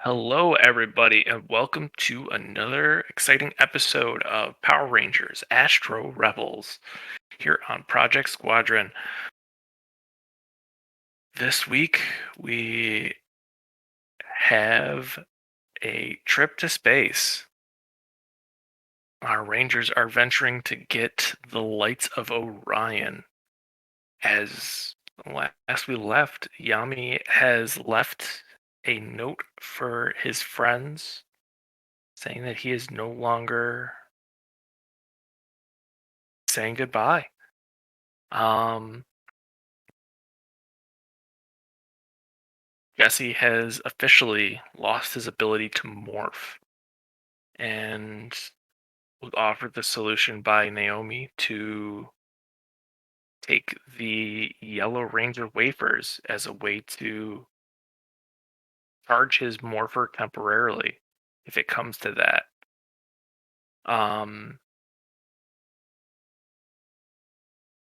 Hello, everybody, and welcome to another exciting episode of Power Rangers Astro Rebels here on Project Squadron. This week, we have a trip to space. Our Rangers are venturing to get the lights of Orion. As last we left, Yami has left a note for his friends saying that he is no longer saying goodbye. Um, Jesse has officially lost his ability to morph and was offered the solution by Naomi to take the Yellow Ranger wafers as a way to charge his morpher temporarily, if it comes to that. Um,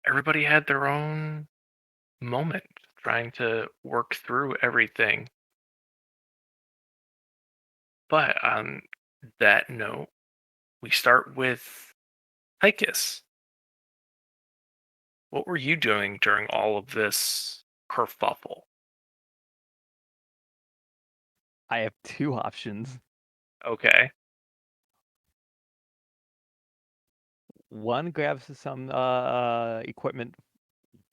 Everybody had their own moment trying to work through everything. But on that note, we start with Tychus. What were you doing during all of this kerfuffle? I have two options. Okay. One grabs some equipment.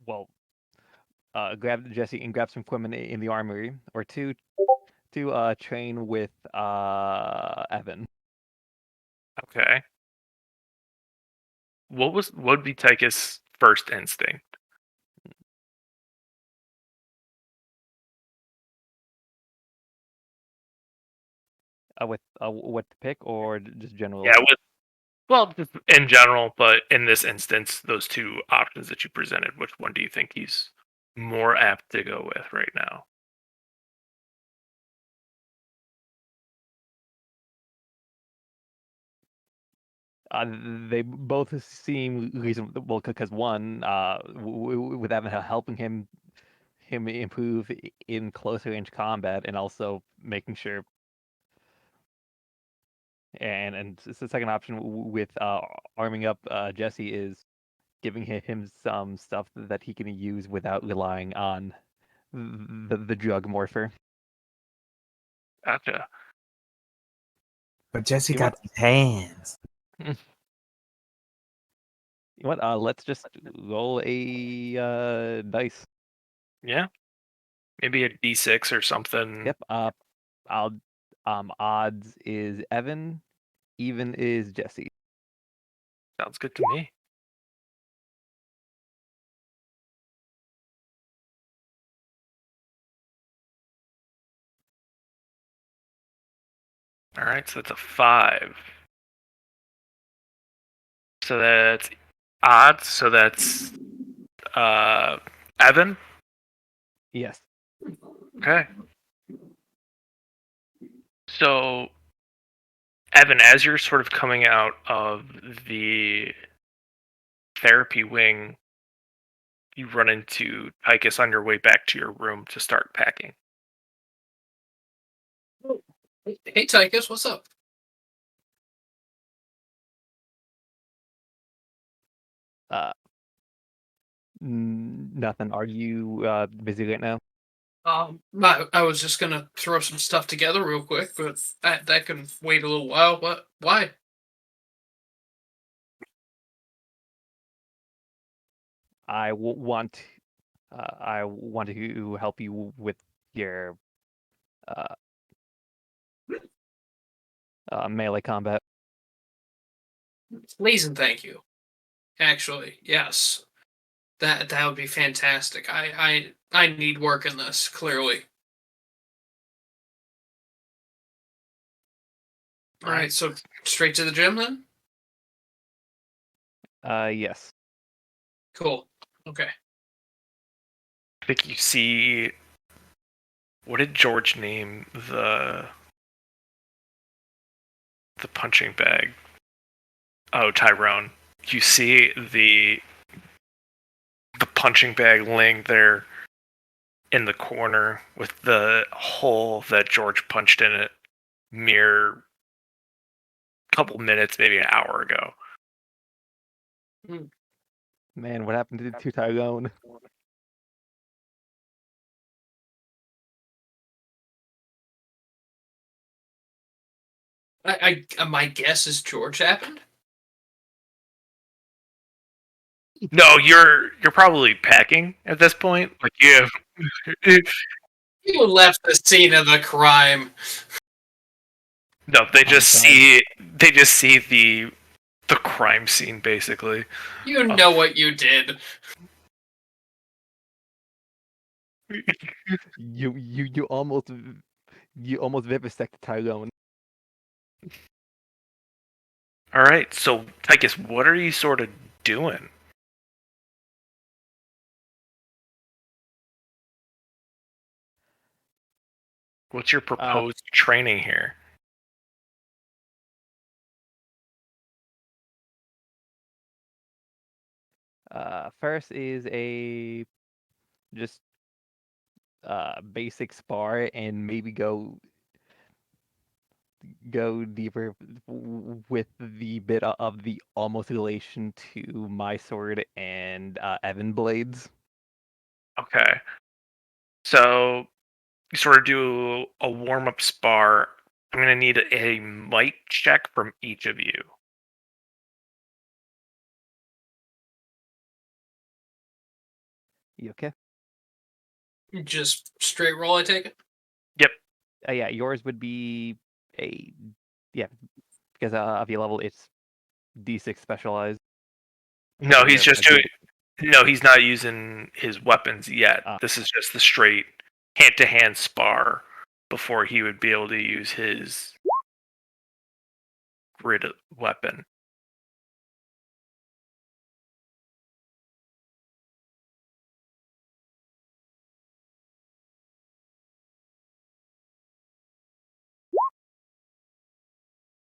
Well, grab Jesse and grab some equipment in the armory, or two to train with Evan. Okay. What would be Tychus' first instinct? With what to pick, or just general. Yeah, just in general, but in this instance, those two options that you presented, which one do you think he's more apt to go with right now? They both seem reasonable because one, with Evan helping him improve in close range combat, and also making sure. And the second option with arming up Jesse is giving him some stuff that he can use without relying on the drug morpher. Gotcha. But Jesse You want got these hands. you what? Let's just roll a dice. Yeah, maybe a D6 or something. Yep. I'll odds is Evan, even is Jesse. Sounds good to me. All right, so that's a 5. So that's odds. So that's uh Evan. Yes. Okay. So Evan, as you're sort of coming out of the therapy wing, you run into Tychus on your way back to your room to start packing. Hey Tychus, what's up? Uh, Nothing. Are you busy right now? I was just gonna throw some stuff together real quick, but that can wait a little while. But why? Want I want to help you with your uh, melee combat. Please and thank you. Actually, yes, that would be fantastic. I need work in this clearly. All right, so straight to the gym then. Yes. Cool. Okay. I think you see. What did George name the punching bag? Oh, Tyrone. You see the punching bag laying there in the corner with the hole that George punched in it mere couple minutes, maybe an hour ago. Man, what happened to Tyrone? My guess is George happened. No, you're probably packing at this point. Like You left the scene of the crime. no, they just Homicide. see the crime scene basically. You know what you did. You almost vivisected Tyrone. All right, so Tychus, what are you sort of doing? What's your proposed training here? First is a just basic spar, and maybe go deeper with the bit of the almost relation to my sword and Evan blades. Okay, so you sort of do a warm up spar. I'm gonna need a might check from each of you. You okay? Just straight roll, I take it. Yep. Yeah, yours would be a because of your level, it's D6 specialized. No, Or he's whatever, just like doing. No, he's not using his weapons yet. This is just the straight hand-to-hand spar before he would be able to use his grid weapon.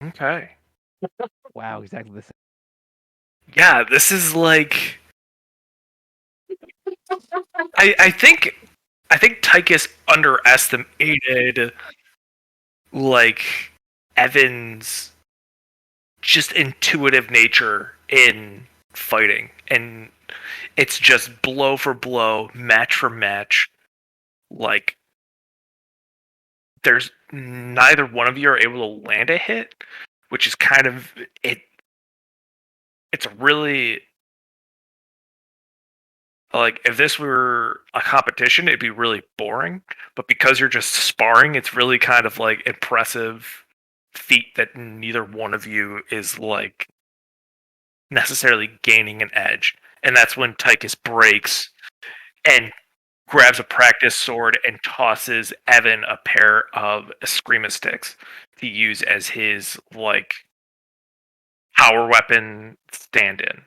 Okay. wow, exactly the same. Yeah, this is like I think Tychus underestimated like Evan's just intuitive nature in fighting, and it's just blow for blow, match for match. Like there's neither one of you are able to land a hit, which is kind of it. It's really like if this were a competition, it'd be really boring. But because you're just sparring, it's really kind of like impressive feat that neither one of you is like necessarily gaining an edge. And that's when Tychus breaks and grabs a practice sword and tosses Evan a pair of Eskrima sticks to use as his like power weapon stand-in.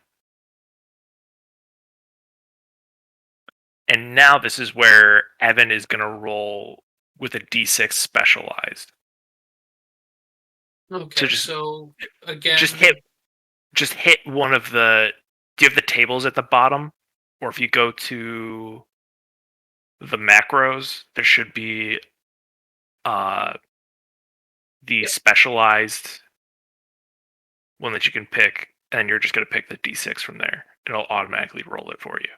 And now this is where Evan is going to roll with a d6 specialized. Okay, so again, just hit one of the. Do you have the tables at the bottom? Or if you go to the macros, there should be the specialized one that you can pick, and you're just going to pick the d6 from there. It'll automatically roll it for you.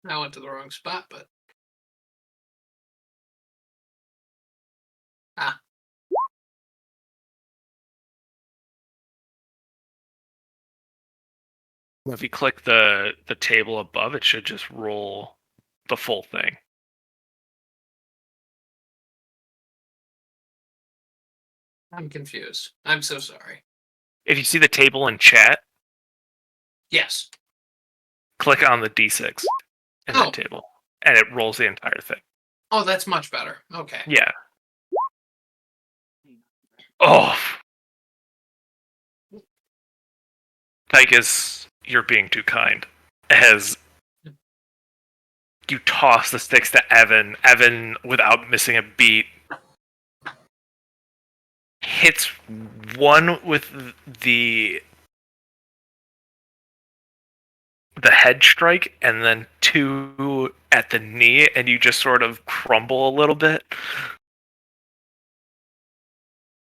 I went to the wrong spot, but If you click the table above, it should just roll the full thing. I'm confused. I'm so sorry. If you see the table in chat, Yes. click on the d6 in that table, and it rolls the entire thing. Oh, that's much better. Okay. Yeah. Oh. Tychus, you're being too kind. As you toss the sticks to Evan. Evan, without missing a beat, hits one with the the head strike, and then two at the knee, and you just sort of crumble a little bit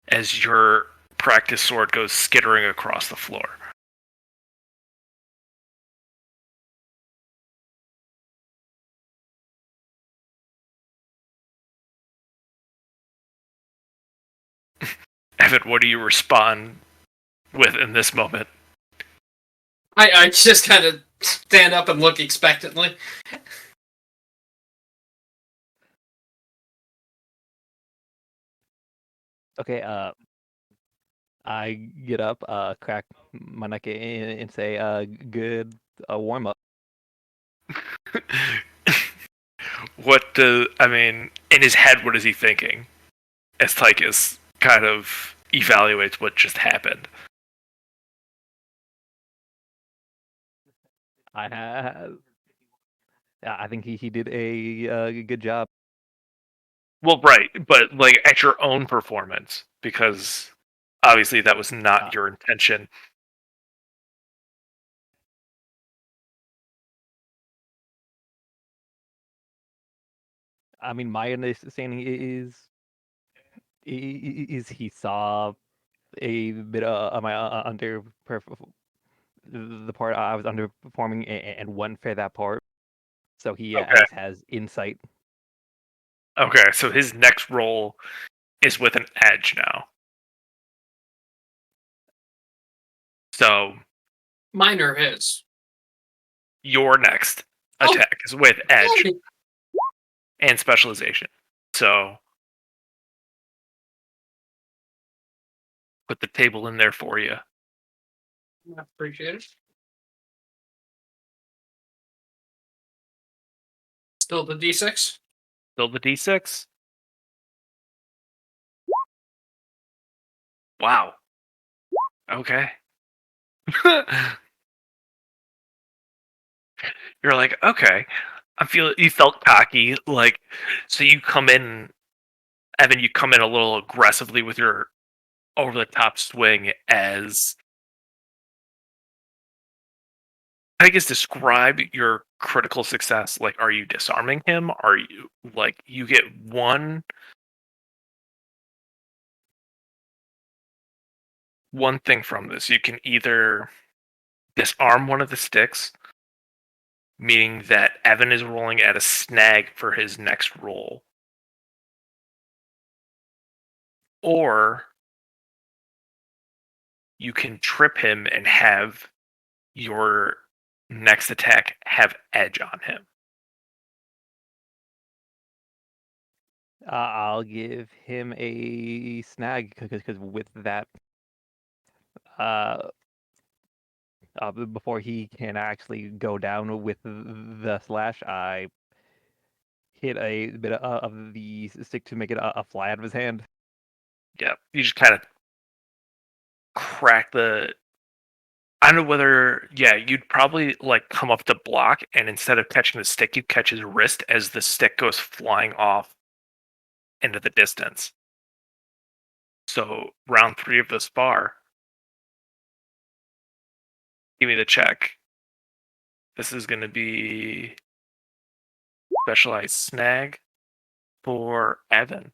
as your practice sword goes skittering across the floor. Evan, what do you respond with in this moment? I just kind of stand up and look expectantly. Okay, I get up, crack my neck and say, good warm up. What do I mean? In his head, what is he thinking? As Tychus kind of evaluates what just happened. I think he did a good job. Well, right, but like at your own performance, because obviously that was not your intention. I mean, my understanding is he saw a bit of my the part I was underperforming and wouldn't fair that part, so he at Okay. least has insight. Okay, so his next roll is with an edge now. So Mine or his? your next attack is with edge Alrighty. and specialization. So put the table in there for you. I appreciate it. Still the D6? Still the D6. Wow. Okay. You're like, okay. You felt cocky, like, so you come in, Evan, you come in a little aggressively with your over the top swing as I guess describe your critical success. Like, are you disarming him? Are you like you get one thing from this? You can either disarm one of the sticks, meaning that Evan is rolling at a snag for his next roll, or you can trip him and have your next attack have edge on him. I'll give him a snag because with that, uh, before he can actually go down with the slash, I hit a bit of the stick to make it a fly out of his hand. Yeah, you just kind of crack the. I don't know whether, yeah, you'd probably like come up to block, and instead of catching the stick, you catch his wrist as the stick goes flying off into the distance. So round 3 of the spar. Give me the check. This is going to be specialized snag for Evan.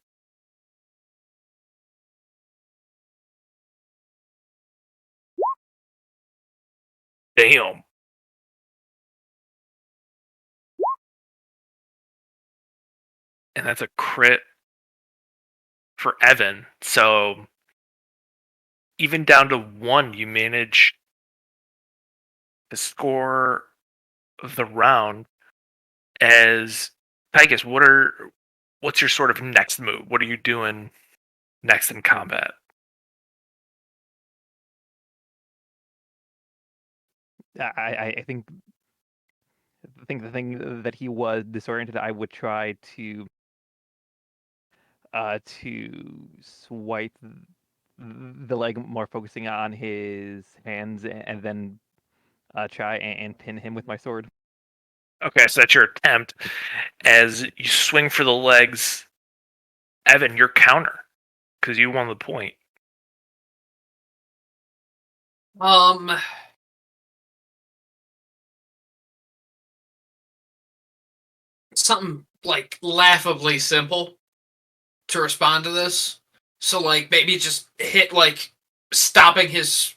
Damn. And that's a crit for Evan. So even down to 1, you manage to score the round. As Pegasus, what's your sort of next move? What are you doing next in combat? I think the thing that he was disoriented, I would try to swipe the leg more, focusing on his hands, and then try and pin him with my sword. Okay, so that's your attempt. As you swing for the legs, Evan, you're counter because you won the point. Something like laughably simple to respond to this. So like maybe just hit like stopping his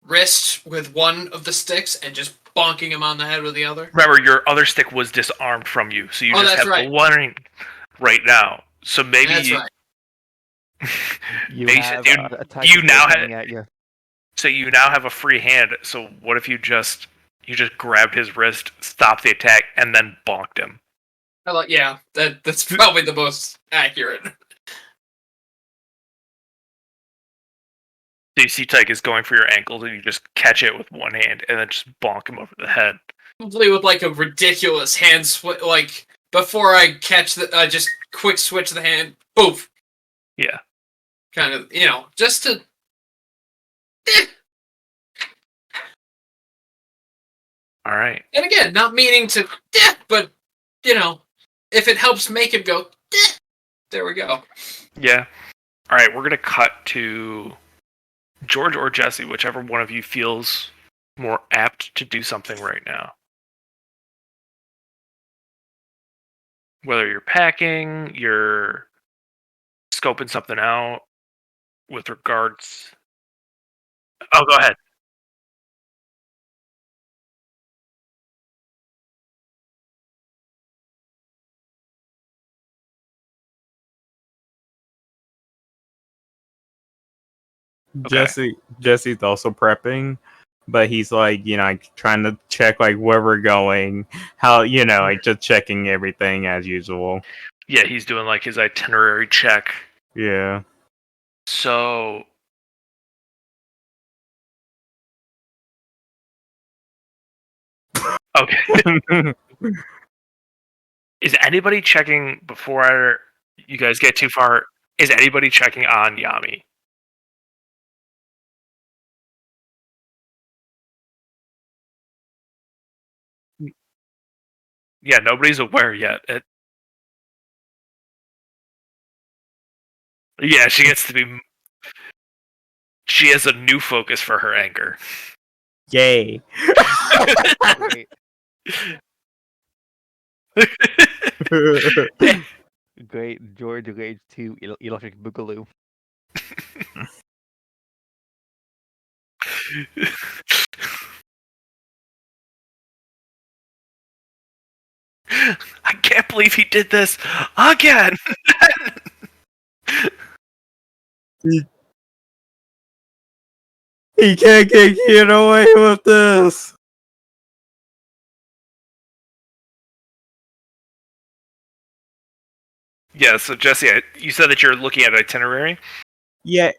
wrist with one of the sticks and just bonking him on the head with the other. Remember, your other stick was disarmed from you, so you just that's have right. the one right now. So maybe That's right. You maybe have you, a type you of now sword have coming at you. so you now have a free hand. So what if you just grabbed his wrist, stopped the attack, and then bonked him? Yeah, that's probably the most accurate. So you see Tyke is going for your ankles, and you just catch it with one hand, and then just bonk him over the head. Probably with like a ridiculous hand switch. Like before I catch the, just quick switch the hand, poof. Yeah. Kind of, just to. All right. And again, not meaning to, but if it helps make him go, there we go. Yeah. All right, we're gonna cut to George or Jesse, whichever one of you feels more apt to do something right now. Whether you're packing, you're scoping something out with regards. Oh, go ahead. Okay. Jesse's also prepping, but he's like, trying to check like where we're going, how like just checking everything as usual. Yeah, he's doing like his itinerary check. Yeah. So okay. Is anybody checking before you guys get too far? Is anybody checking on Yami? Yeah, nobody's aware yet. Yeah, she gets to be. She has a new focus for her anger. Yay. Great. Great. George Rage 2 Electric Boogaloo. I can't believe he did this again. He can't get away with this. Yeah, so Jesse, you said that you're looking at itinerary. Yeah,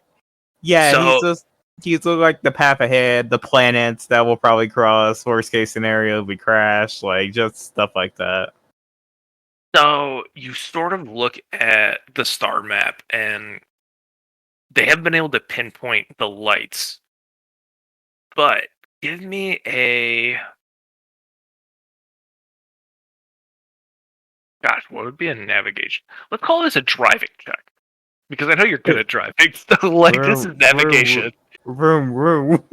So he's like the path ahead, the planets that will probably cross. Worst case scenario, we crash, like just stuff like that. So you sort of look at the star map, and they haven't been able to pinpoint the lights. But give me a. Gosh, what would be a navigation? Let's call this a driving check. Because I know you're good at driving. So, like, this is navigation. Room.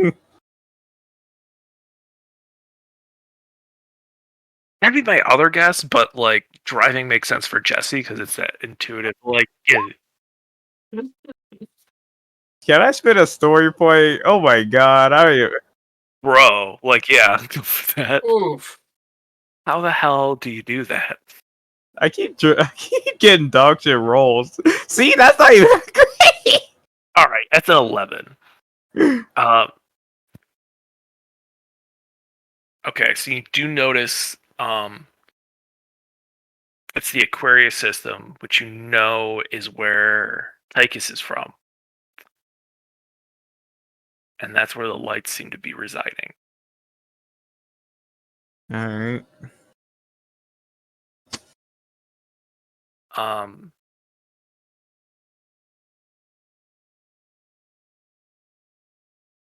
That'd be my other guess, but, like, driving makes sense for Jesse because it's that intuitive. Like, yeah. Can I spit a story point? Oh my god, Bro, like, yeah. Go for that. Oof. How the hell do you do that? I keep getting dog shit rolls. See, that's not even great. All right, that's an 11. Okay, so you do notice it's the Aquarius system, which you know is where Tychus is from. And that's where the lights seem to be residing. Alright.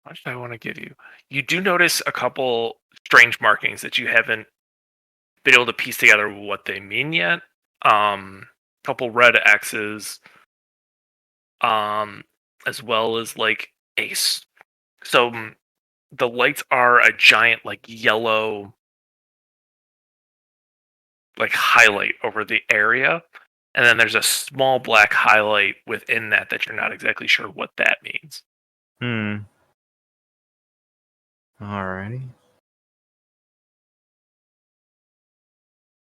What did I want to give you? You do notice a couple strange markings that you haven't been able to piece together what they mean yet. Couple red X's, as well as like ace. So the lights are a giant like yellow like highlight over the area, and then there's a small black highlight within that you're not exactly sure what that means. Alrighty.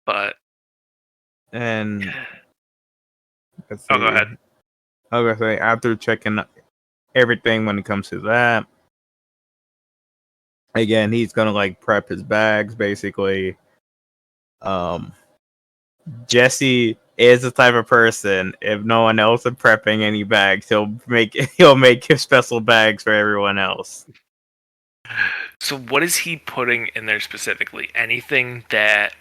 But And let's oh, go see. ahead. I was gonna say after checking everything when it comes to that, again, he's gonna like prep his bags basically. Jesse is the type of person, if no one else is prepping any bags, he'll make his special bags for everyone else. So what is he putting in there specifically? Anything that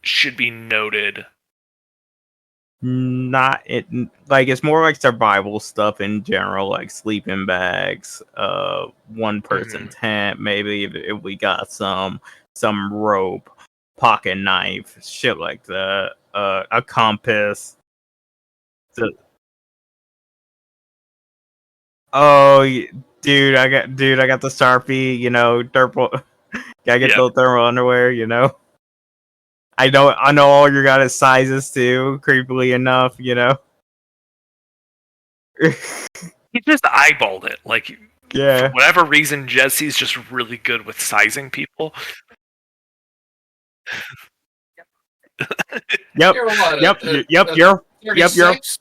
should be noted? Not it like it's more like survival stuff in general, like sleeping bags, one person tent, maybe if we got some rope, pocket knife, shit like that, a compass. Oh, dude, I got the Sharpie, thermal. Gotta get Yep. those thermal underwear, I know all your guys' sizes too. Creepily enough, He just eyeballed it. Like, Yeah. for whatever reason, Jesse's just really good with sizing people. Yep. You're what, Yep. a- Yep. a You're. 36?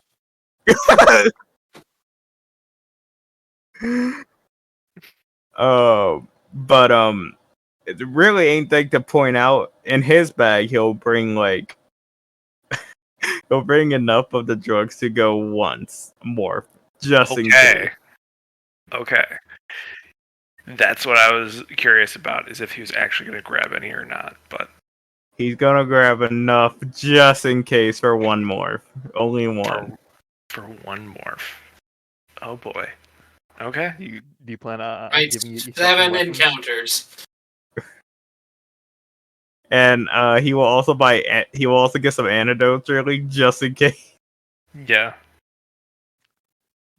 But it really ain't thing to point out. In his bag, he'll bring enough of the drugs to go once more, just in case. Okay. That's what I was curious about, is if he was actually going to grab any or not. But he's gonna grab enough just in case for one more. Only one. For one morph. Oh boy. Okay. Do you plan on Right, giving yourself 7 weapons? encounters. And he will also get some antidotes, really, just in case. Yeah.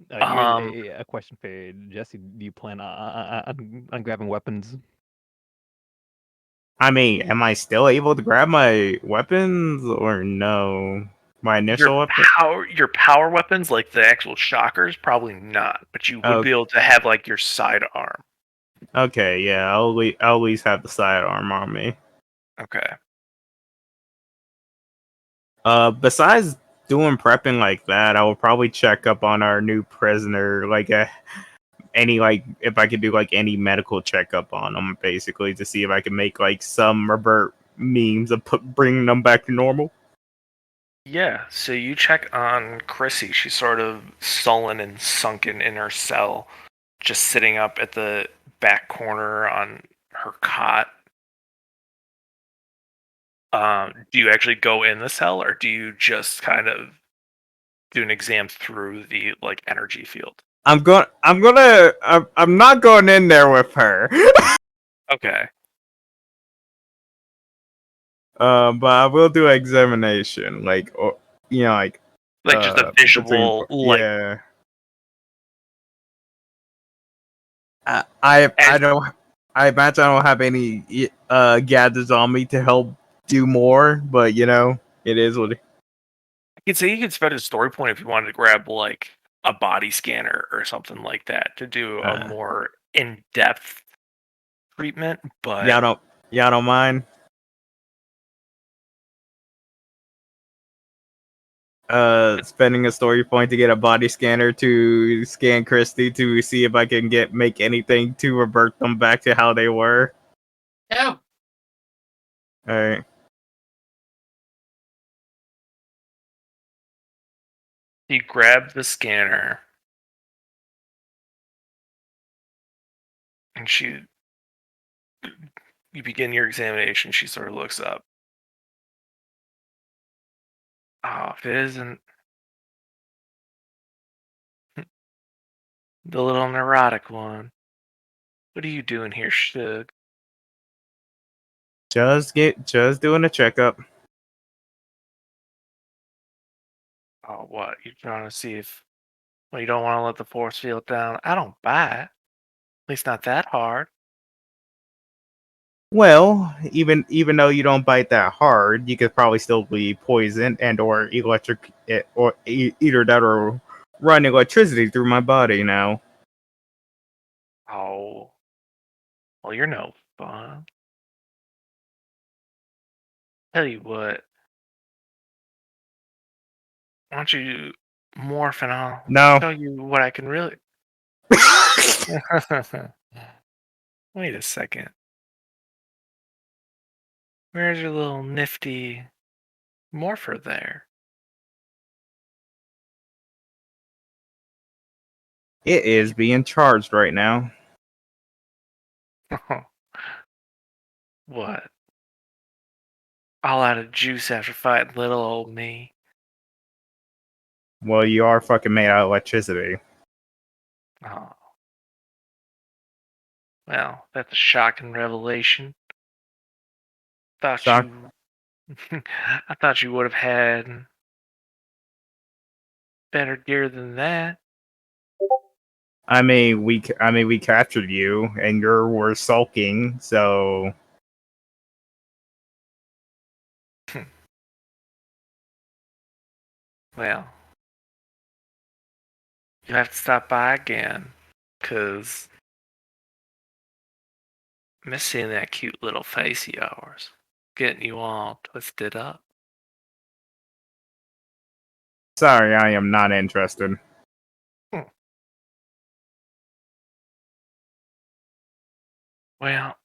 Here's a question for you, Jesse. Do you plan on grabbing weapons? I mean, am I still able to grab my weapons or no? My initial weapon? Your power weapons, like the actual shockers, probably not. But you would be able to have like your sidearm. Okay, yeah, I'll at least have the sidearm on me. Okay. Besides doing prepping like that, I will probably check up on our new prisoner, like if I could do like any medical checkup on him, basically, to see if I can make like some revert memes of bringing them back to normal. Yeah, so you check on Chrissy. She's sort of sullen and sunken in her cell, just sitting up at the back corner on her cot. Do you actually go in the cell, or do you just kind of do an exam through the like energy field? I'm not going in there with her. Okay. But I will do an examination, like like just a visual, like, yeah. I don't. I imagine I don't have any gadgets on me to help do more, but it is what. I could say you could spend a story point if you wanted to grab like a body scanner or something like that to do a more in-depth treatment. But y'all don't mind. Spending a story point to get a body scanner to scan Christy to see if I can make anything to revert them back to how they were. Yeah. Alright. you grab the scanner and you begin your examination. She sort of looks up. Oh, if it isn't the little neurotic one. What are you doing here, Shug? Just doing a checkup. Oh, what? You're trying to see if well, you don't want to let the force field down? I don't buy it. At least not that hard. Well, even though you don't bite that hard, you could probably still be poisoned and or electric or either that or run electricity through my body now. Oh, well, you're no fun. Tell you what, why don't you morph and I'll No. show you what I can really. Wait a second. Where's your little nifty morpher there? It is being charged right now. What? All out of juice after fighting little old me. Well, you are fucking made out of electricity. Oh. Well, that's a shocking revelation. Thought Shock. I thought you would have had better gear than that. I mean, we captured you, and you were sulking. So Well, you have to stop by again, 'cause I miss seeing that cute little face of yours, getting you all twisted up. sorry, I am not interested. Hmm. Well,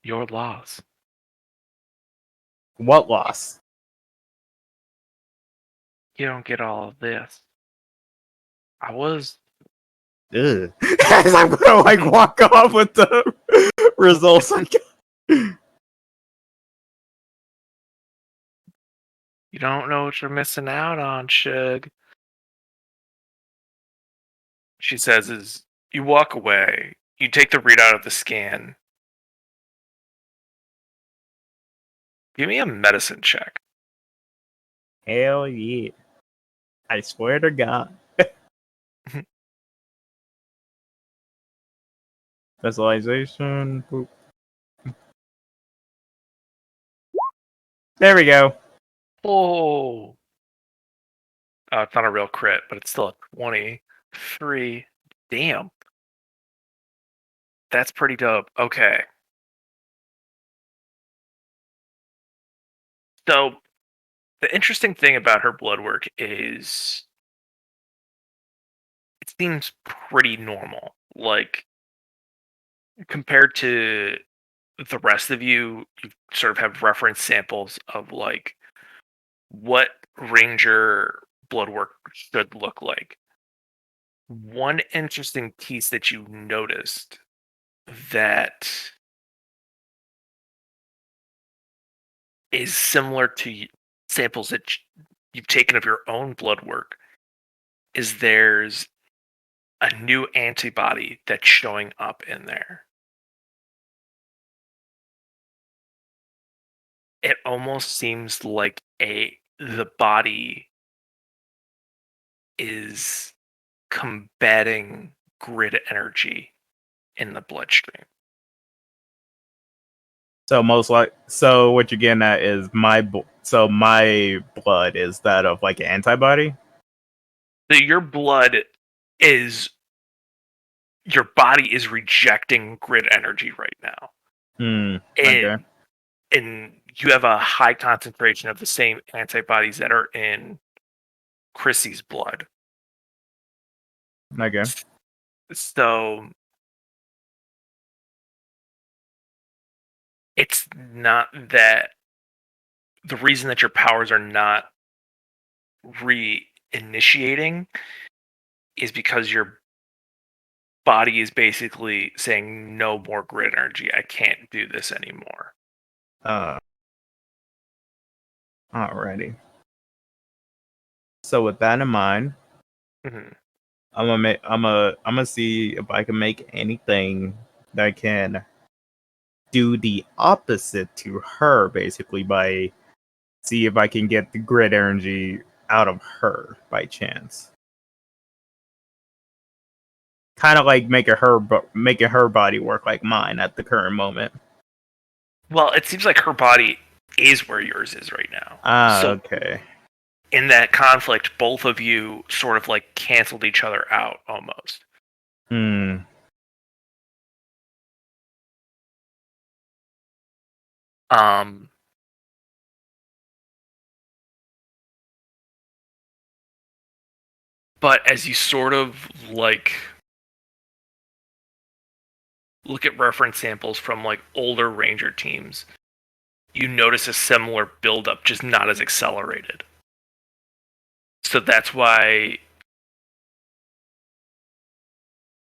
your loss. What loss? You don't get all of this. I was. Ugh. As I'm gonna like walk off with the results. You don't know what you're missing out on, Shug. She says as you walk away, you take the readout of the scan. Give me a medicine check. Hell yeah! I swear to God. Specialization. Boop. There we go. Oh. It's not a real crit, but it's still a 23. Damn. That's pretty dope. Okay. So, the interesting thing about her blood work is it seems pretty normal. Like, compared to the rest of you, you sort of have reference samples of, like, what Ranger blood work should look like. One interesting piece that you noticed that is similar to samples that you've taken of your own blood work is there's a new antibody that's showing up in there. It almost seems like the body is combating grid energy in the bloodstream. So what you're getting at is my blood is that of like an antibody. So your blood is your body is rejecting grid energy right now. Okay. And you have a high concentration of the same antibodies that are in Chrissy's blood. Okay. So it's not that the reason that your powers are not reinitiating is because your body is basically saying no more grid energy. I can't do this anymore. Alrighty. So with that in mind, Mhm. I'm gonna see if I can make anything that can do the opposite to her, basically, by see if I can get the grid energy out of her by chance. Kind of like making her body work like mine at the current moment. Well, it seems like her body is where yours is right now. Ah, So okay. in that conflict, both of you sort of like canceled each other out almost. Hmm. Um, but as you sort of like look at reference samples from like older Ranger teams, you notice a similar buildup, just not as accelerated. So that's why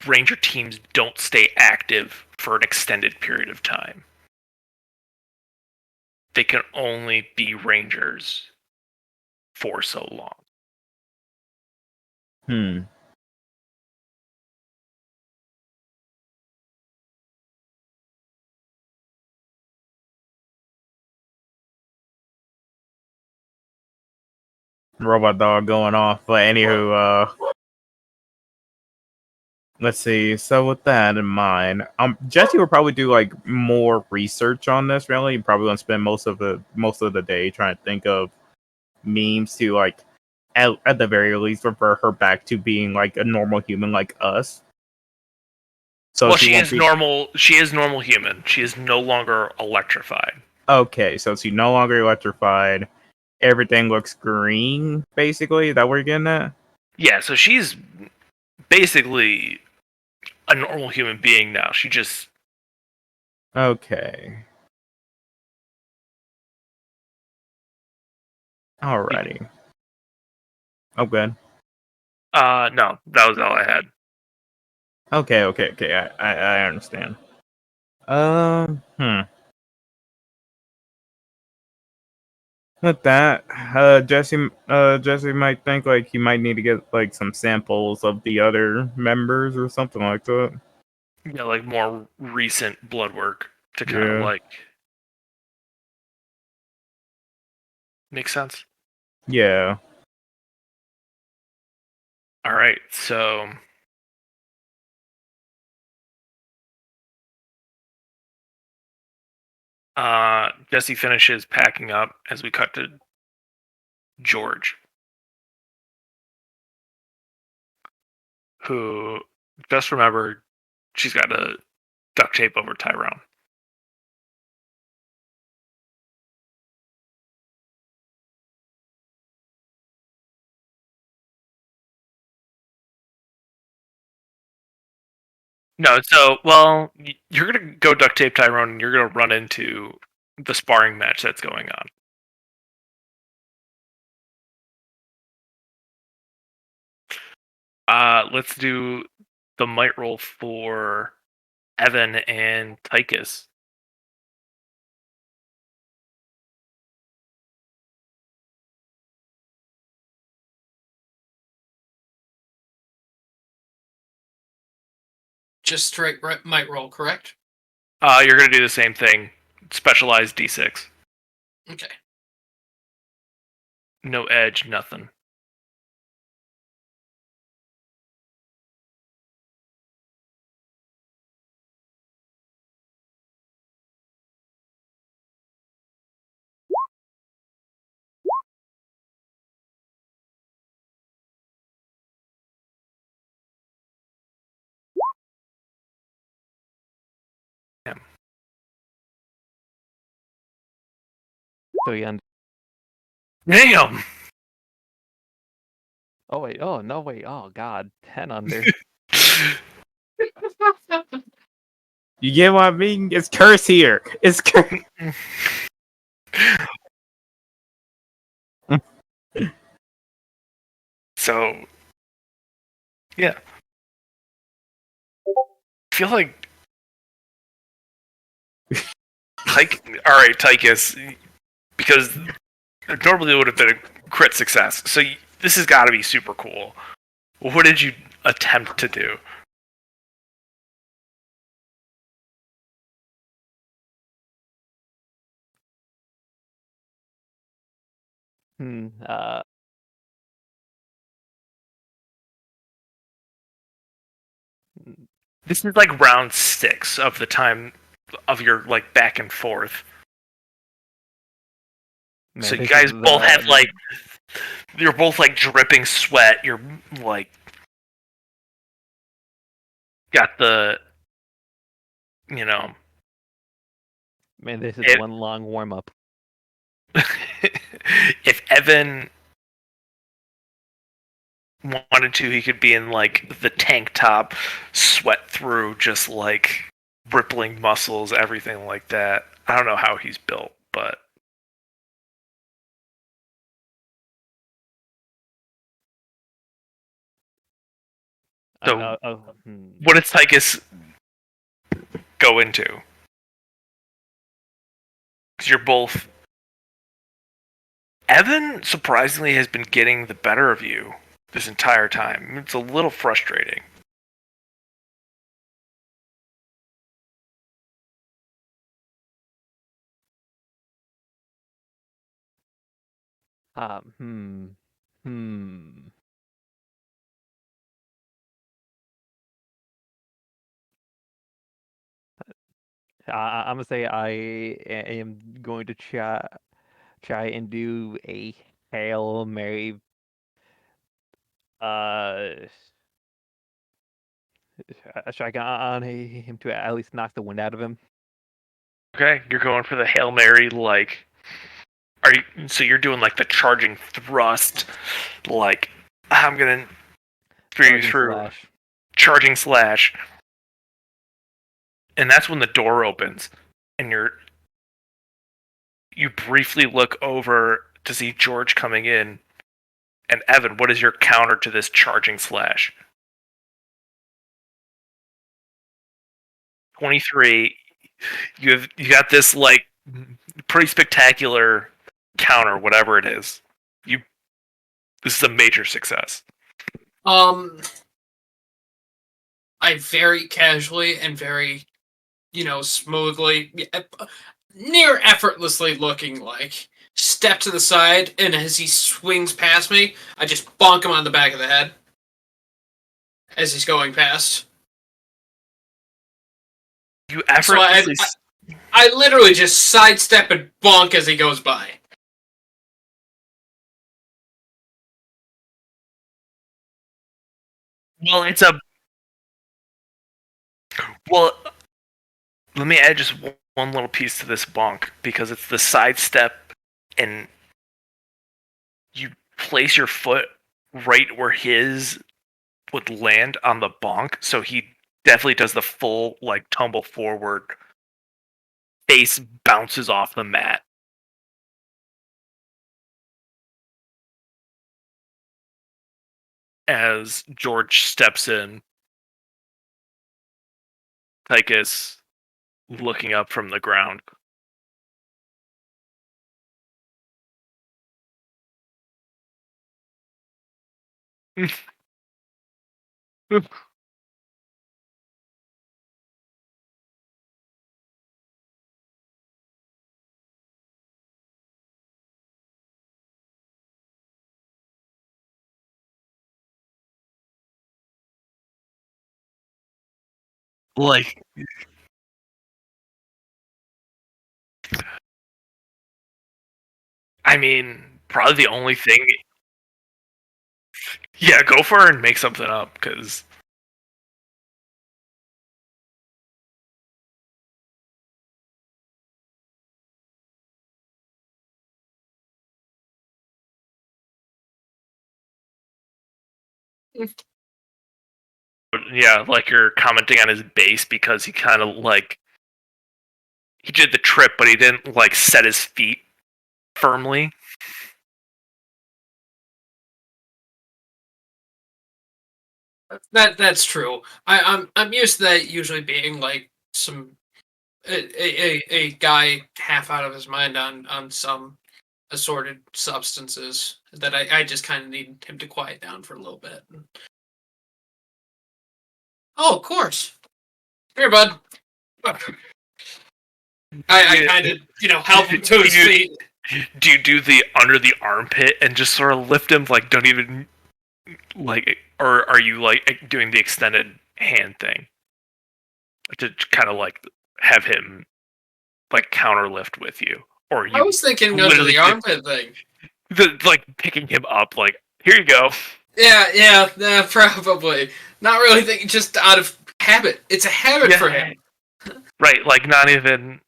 Ranger teams don't stay active for an extended period of time. They can only be Rangers for so long. Hmm. Robot dog going off. But anywho, let's see. So with that in mind, Jesse will probably do like more research on this. Really, probably gonna spend most of the day trying to think of memes to like at the very least refer her back to being like a normal human like us. So Well, she she won't is be normal. She is normal human. She is no longer electrified. okay. So she's no longer electrified. Everything looks green. Basically, is that what you're getting at? Yeah, so she's basically a normal human being now. She just Okay. Alrighty. Oh, good. no, that was all I had. Okay. I understand. Hmm. With that, Jesse might think like he might need to get like some samples of the other members or something like that. Yeah, like more recent blood work to kind of Yeah. like make sense. Yeah. All right, so Jesse finishes packing up as we cut to George, who just remembered she's got to duct tape over Tyrone. No, so well, you're gonna go duct tape Tyrone, and you're gonna run into the sparring match that's going on. Let's do the might roll for Evan and Tychus. Just straight might roll, correct? You're gonna do the same thing. Specialized D6. Okay. No edge, nothing. So you end. Damn! Oh wait. Oh no. Wait. Oh god. 10 under. You get what I mean? It's curse here. It's curse. So, yeah. I feel like alright, Tychus, because normally it would have been a crit success. So this has got to be super cool. What did you attempt to do. Hmm. This is like round 6 of the time of your like back and forth. Man, So you this guys is both have like you're both like dripping sweat. You're like got the man. This is it, one long warm up. if Evan wanted to, he could be in like the tank top, sweat through, just like rippling muscles, everything like that. I don't know how he's built, but so what did Tychus go into? Because you're both. Evan surprisingly has been getting the better of you this entire time. It's a little frustrating. Hmm. I'm gonna say I am going to try and do a Hail Mary. Strike on him to at least knock the wind out of him. Okay, you're going for the Hail Mary, like. Are you? So you're doing like the charging thrust, like I'm gonna through you Charging through slash. charging slash, and that's when the door opens, and you briefly look over to see George coming in, and Evan, what is your counter to this charging slash? 23. You got this like pretty spectacular counter, whatever it is. This is a major success. I very casually and very, smoothly, near effortlessly looking like, step to the side, and as he swings past me, I just bonk him on the back of the head as he's going past. You So effortlessly. I literally just sidestep and bonk as he goes by. Well, it's a. Well, let me add just one little piece to this bonk because it's the sidestep, and you place your foot right where his would land on the bonk, so he definitely does the full like tumble forward. Face bounces off the mat. As George steps in, Tychus looking up from the ground. Like, I mean, probably the only thing. Yeah, go for it and make something up, because. Yeah, like you're commenting on his base because he kind of like. He did the trip, but he didn't like set his feet firmly. That's true. I'm used to that usually being like a guy half out of his mind on some assorted substances that I just kind of need him to quiet down for a little bit. Oh, of course. Here, bud. I kind of, help him to his feet. Do you do the under the armpit and just sort of lift him? Like, don't even like, or are you like doing the extended hand thing to kind of like have him like counter lift with you, or are I you was thinking under literally the armpit thing. like picking him up? Like, here you go. Yeah, probably. Not really thinking, just out of habit. It's a habit for him. Right, like not even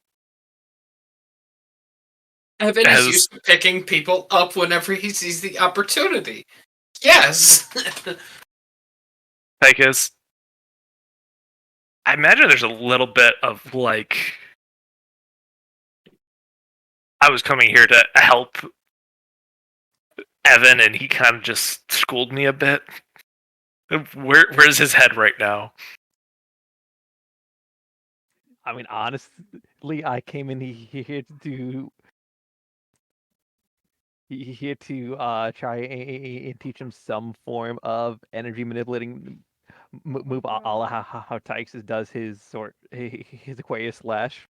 Evan is as used to picking people up whenever he sees the opportunity. Yes. like as I imagine there's a little bit of like I was coming here to help Evan and he kind of just schooled me a bit. Where's his head right now? I mean, honestly, I came in here to try and teach him some form of energy manipulating move, a la how Tychus does his Aquarius slash.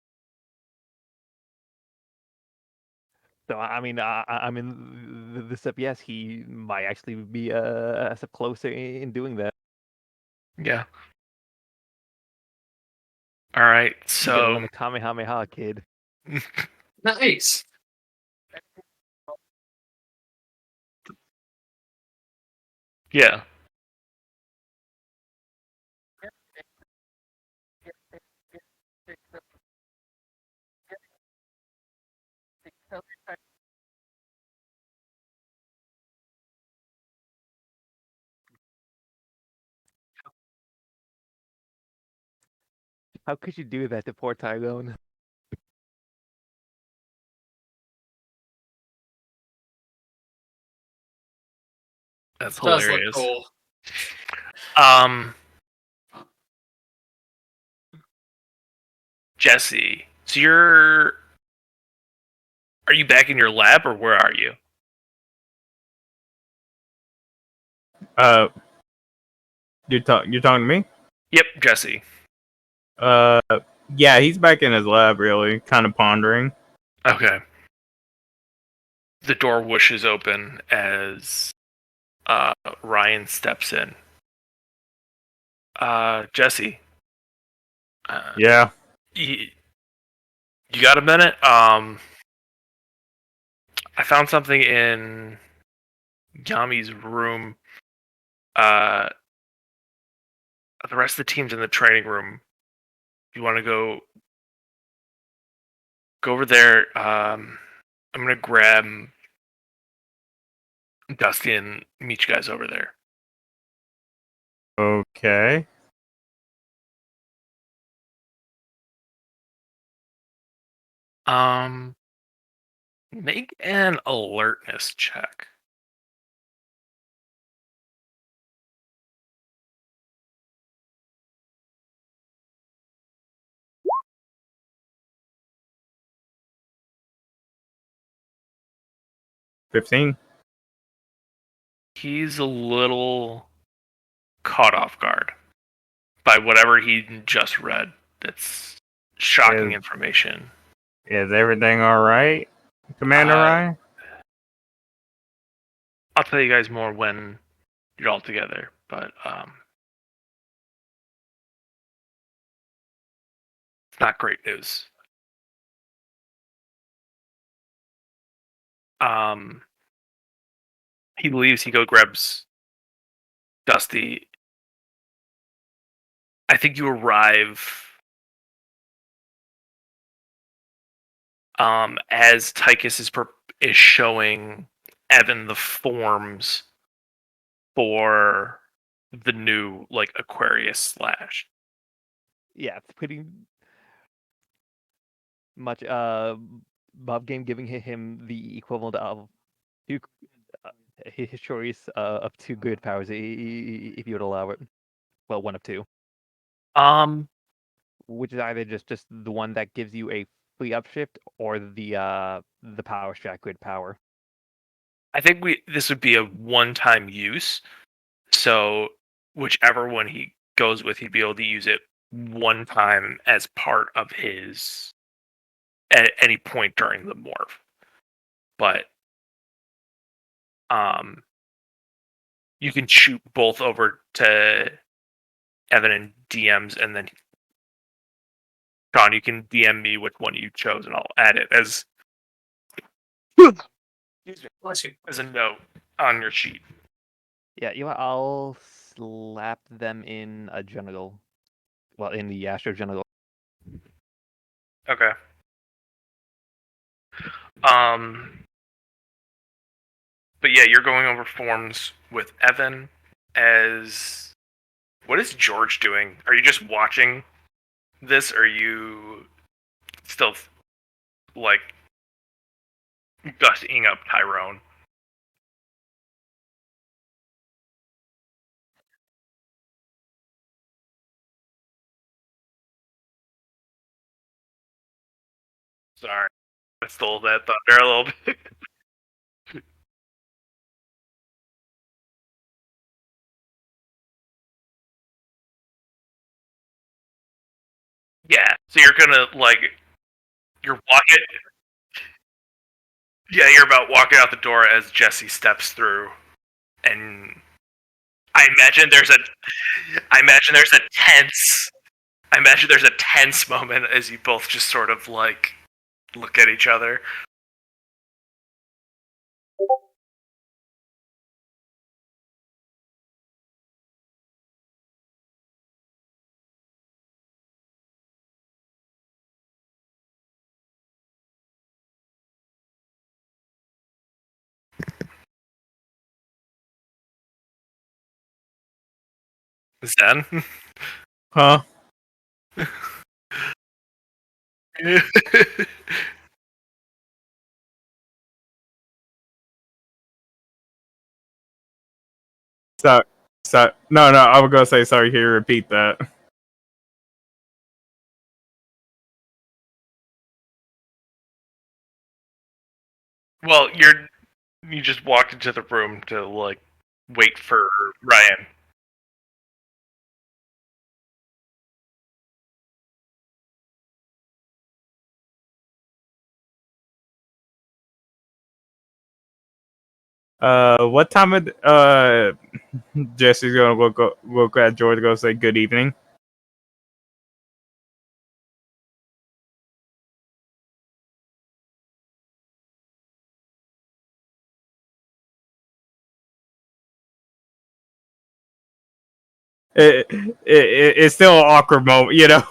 So I mean, I mean, the step, yes, he might actually be a step closer in doing that. Yeah. All right. You gotta learn So the Kamehameha, kid. Nice. yeah. How could you do that to poor Tyrone? That's Does look hilarious. cool. Jesse, so are you back in your lab or where are you? Uh, you're talking to me? Yep, Jesse. Uh, yeah, he's back in his lab, really, kind of pondering. Okay. The door whooshes open as Ryan steps in. Jesse. Yeah. You got a minute? I found something in Yami's room. The rest of the team's in the training room. You want to go over there? I'm gonna grab Dusty and meet you guys over there. Okay. Make an alertness check. $15. He's a little caught off guard by whatever he just read. That's shocking Is, information. is everything all right, Commander Ryan? I'll tell you guys more when you're all together, but it's not great news. He leaves. He grabs Dusty. I think you arrive as Tychus is showing Evan the forms for the new like Aquarius slash. Yeah, it's pretty much Bob Game giving him the equivalent of two his choice of two good powers, if you would allow it. Well, one of two, which is either just the one that gives you a free upshift or the power stack grid power. I think this would be a one-time use. So whichever one he goes with, he'd be able to use it one time as part of his at any point during the morph. But you can shoot both over to Evan and DMs, and then Sean, you can DM me which one you chose, and I'll add it as Bless you. as a note on your sheet. Yeah, I'll slap them in a genital. Well, in the Astro genital. Okay. But yeah, you're going over forms with Evan. As what is George doing? Are you just watching this? Or are you still like gussying up Tyrone? Sorry, I stole that thunder a little bit. Yeah, so you're gonna you're walking. Yeah, you're about walking out the door as Jesse steps through, and I imagine there's a, I imagine there's a tense, I imagine there's a tense moment as you both just sort of like look at each other. Zen. Huh? So, no, I was gonna say sorry. Can you repeat that? Well, you just walked into the room to like wait for Ryan. What time of Jesse's gonna look at George, go say good evening. It's still an awkward moment, you know.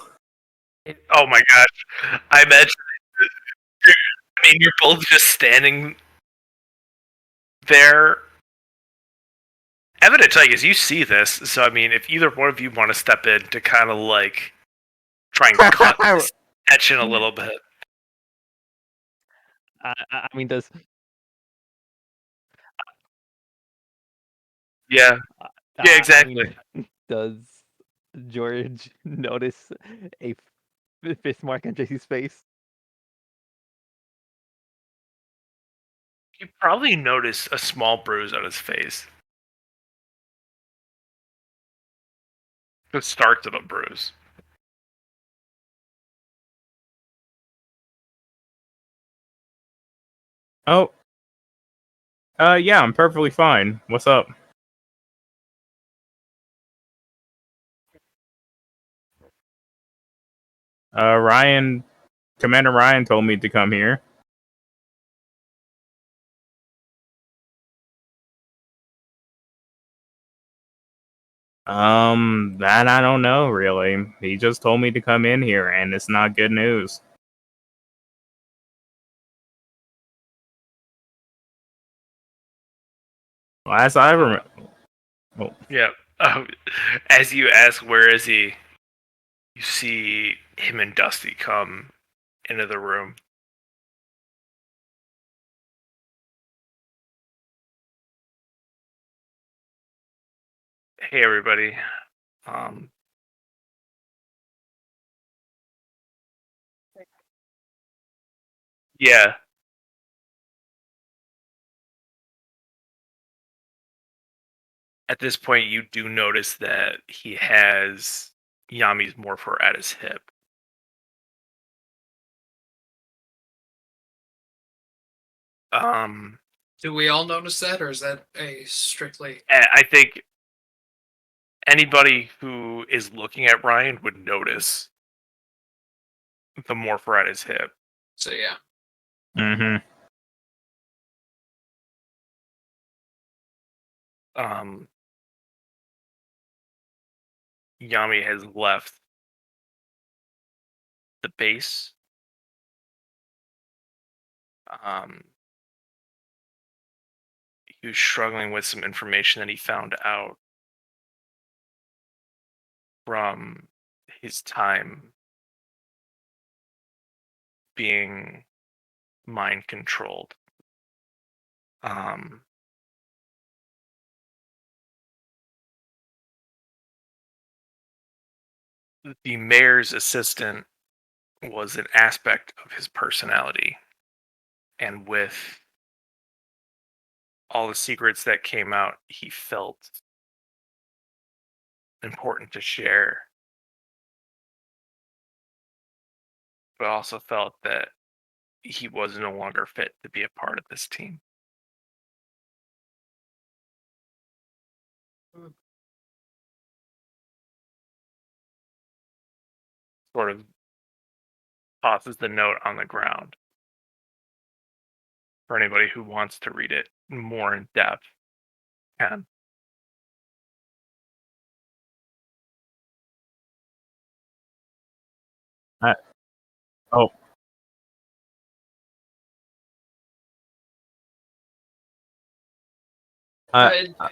Oh my gosh, I imagine. I mean, you're both just standing there. Evident, like, as you see this, so I mean, if either one of you want to step in to kind of like try and cut this tension a little bit. I mean, does Yeah. Yeah, I exactly. mean, does George notice a fist mark on Jesse's face? You probably notice a small bruise on his face. The start of a bruise. Oh, yeah, I'm perfectly fine. What's up? Commander Ryan told me to come here. That I don't know really. He just told me to come in here, and it's not good news. Last I remember. Oh. Yeah. As you ask, where is he? You see him and Dusty come into the room. Hey, everybody. Yeah. At this point, you do notice that he has Yami's morpher at his hip. Do we all notice that, or is that a strictly? I think anybody who is looking at Ryan would notice the morpher at his hip. So yeah. Mm-hmm. Yami has left the base. He was struggling with some information that he found out from his time being mind controlled. The mayor's assistant was an aspect of his personality, and with all the secrets that came out, he felt important to share, but also felt that he was no longer fit to be a part of this team. Sort of tosses the note on the ground for anybody who wants to read it more in depth. Can. Oh,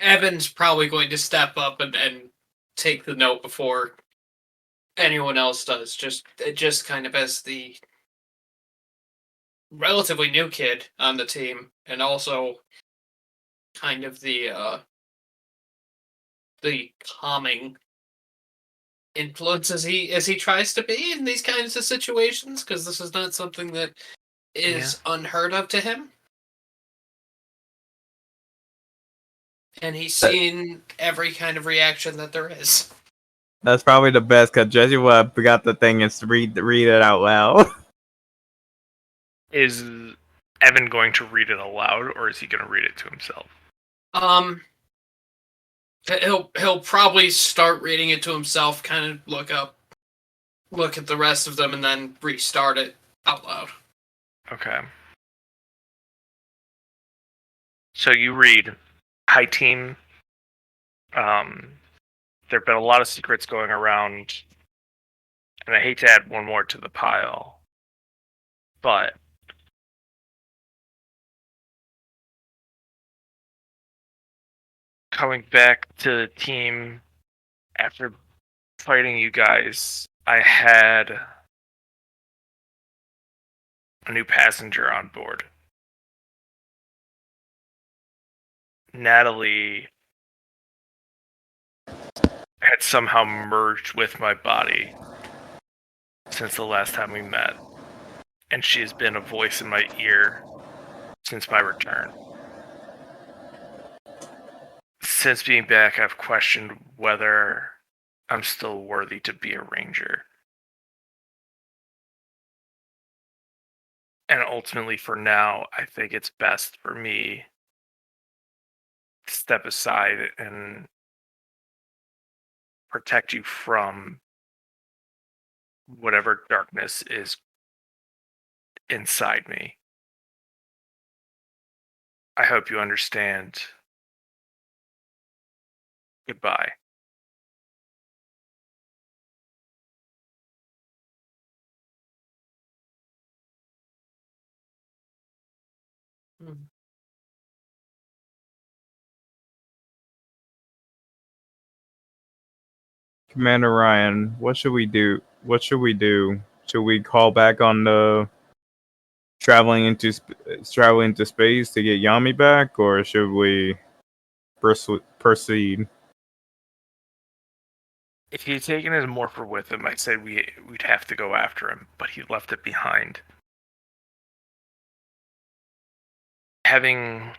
Evan's probably going to step up and take the note before anyone else does. Just kind of as the relatively new kid on the team, and also kind of the calming influence as he tries to be in these kinds of situations, because this is not something that is unheard of to him. And he's seen every kind of reaction that there is. that's probably the best because Jesse would have got the thing and read it out loud. Is Evan going to read it aloud, or is he going to read it to himself? He'll probably start reading it to himself, kind of look at the rest of them, and then restart it out loud. Okay. So you read, "Hi team. There have been a lot of secrets going around, and I hate to add one more to the pile, but coming back to the team after fighting you guys, I had a new passenger on board. Natalie had somehow merged with my body since the last time we met, and she has been a voice in my ear since my return. Since being back, I've questioned whether I'm still worthy to be a ranger. And ultimately, for now, I think it's best for me to step aside and protect you from whatever darkness is inside me. I hope you understand. Goodbye." Commander Ryan, what should we do? Should we call back on the traveling into space to get Yami back, or should we proceed? If he had taken his morpher with him, I said we'd have to go after him, but he left it behind. Having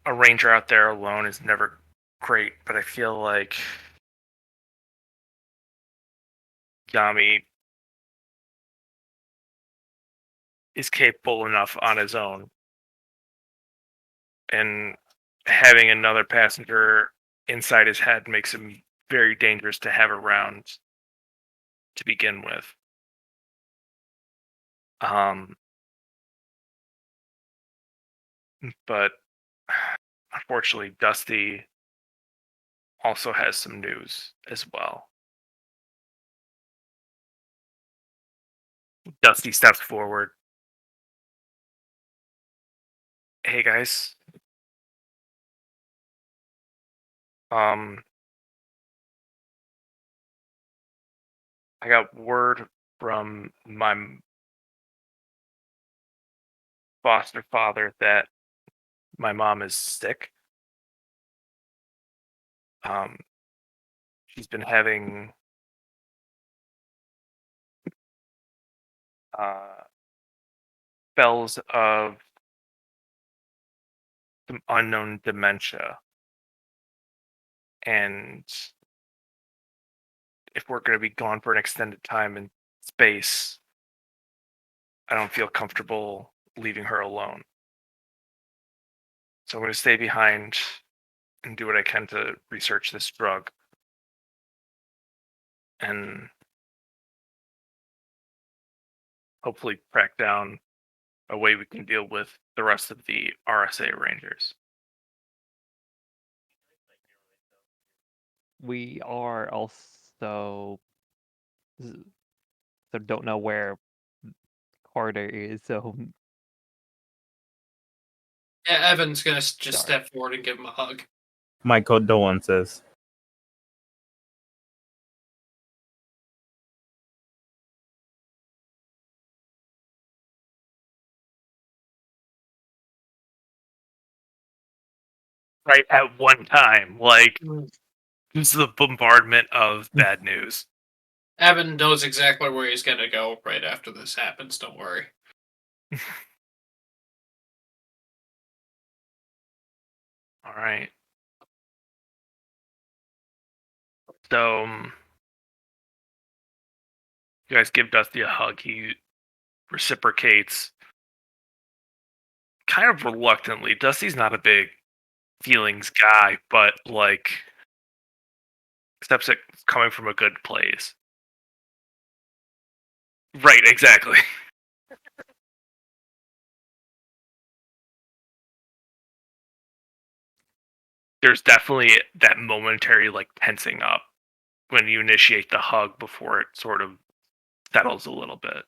a ranger out there alone is never great, but I feel like Yami is capable enough on his own, and having another passenger inside his head makes him very dangerous to have around to begin with. But unfortunately, Dusty also has some news as well. Dusty steps forward. Hey guys, I got word from my foster father that my mom is sick. Um, she's been having spells of some unknown dementia, and if we're going to be gone for an extended time in space, I don't feel comfortable leaving her alone. So I'm going to stay behind and do what I can to research this drug and hopefully track down a way we can deal with the rest of the RSA Rangers. We are also so don't know where Carter is. So Yeah, Evan's gonna just Sorry. step forward and give him a hug. My condolences. Right at one time, like this is the bombardment of bad news. Evan knows exactly where he's gonna go right after this happens. Don't worry. All right. So you guys give Dusty a hug. He reciprocates kind of reluctantly. Dusty's not a big feelings guy, but like accepts it coming from a good place. Right, exactly. There's definitely that momentary like tensing up when you initiate the hug before it sort of settles a little bit.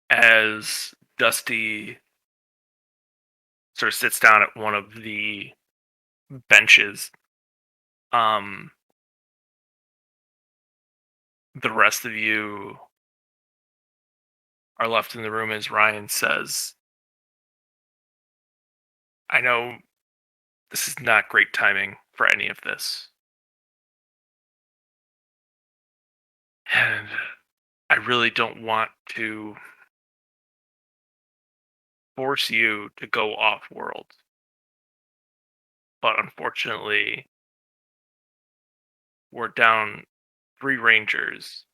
As Dusty sort of sits down at one of the benches, um, the rest of you are left in the room as Ryan says, I know this is not great timing for any of this. And I really don't want to force you to go off world. But unfortunately, we're down 3 Rangers,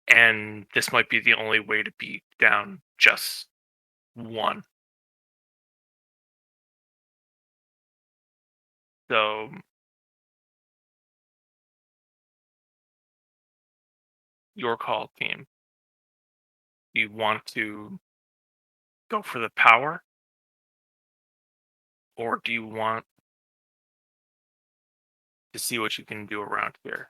and this might be the only way to be down just 1. So your call, team. Do you want to go for the power? Or do you want to see what you can do around here?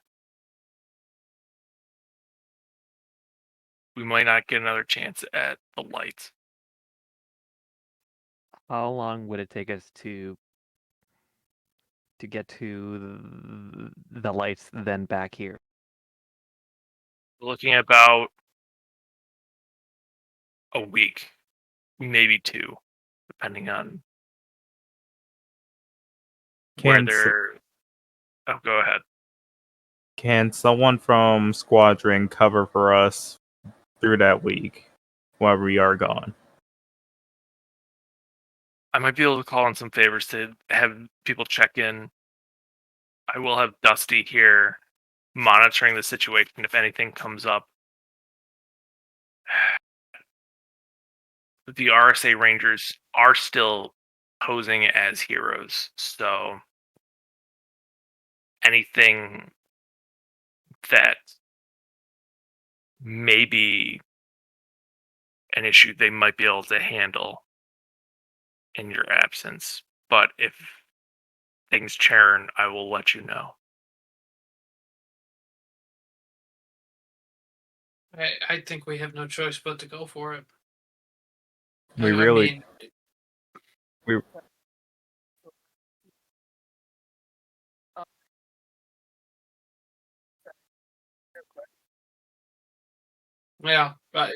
We might not get another chance at the lights. how long would it take us to get to the lights, then back here? We're looking at about a week, maybe 2, depending on where Can s- they're. Oh, go ahead. can someone from Squadron cover for us through that week? while we are gone. I might be able to call in some favors to have people check in. I will have Dusty here monitoring the situation if anything comes up. The RSA Rangers are still posing as heroes, so anything that may be an issue they might be able to handle in your absence. But if things churn, I will let you know. I think we have no choice but to go for it. We I really, mean, we yeah, right.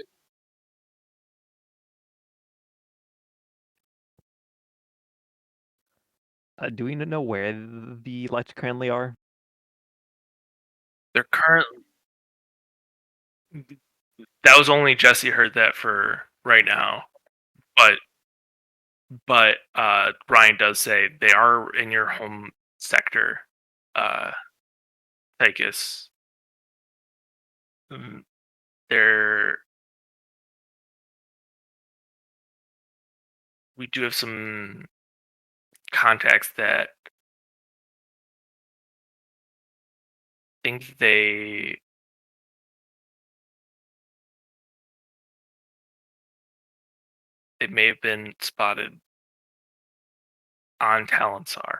Do we know where the lights currently are? They're currently. That was only Jesse heard that for right now, but Ryan does say they are in your home sector, uh, Tychus. Mm, They're we do have some contacts that think they may have been spotted on Talonsar.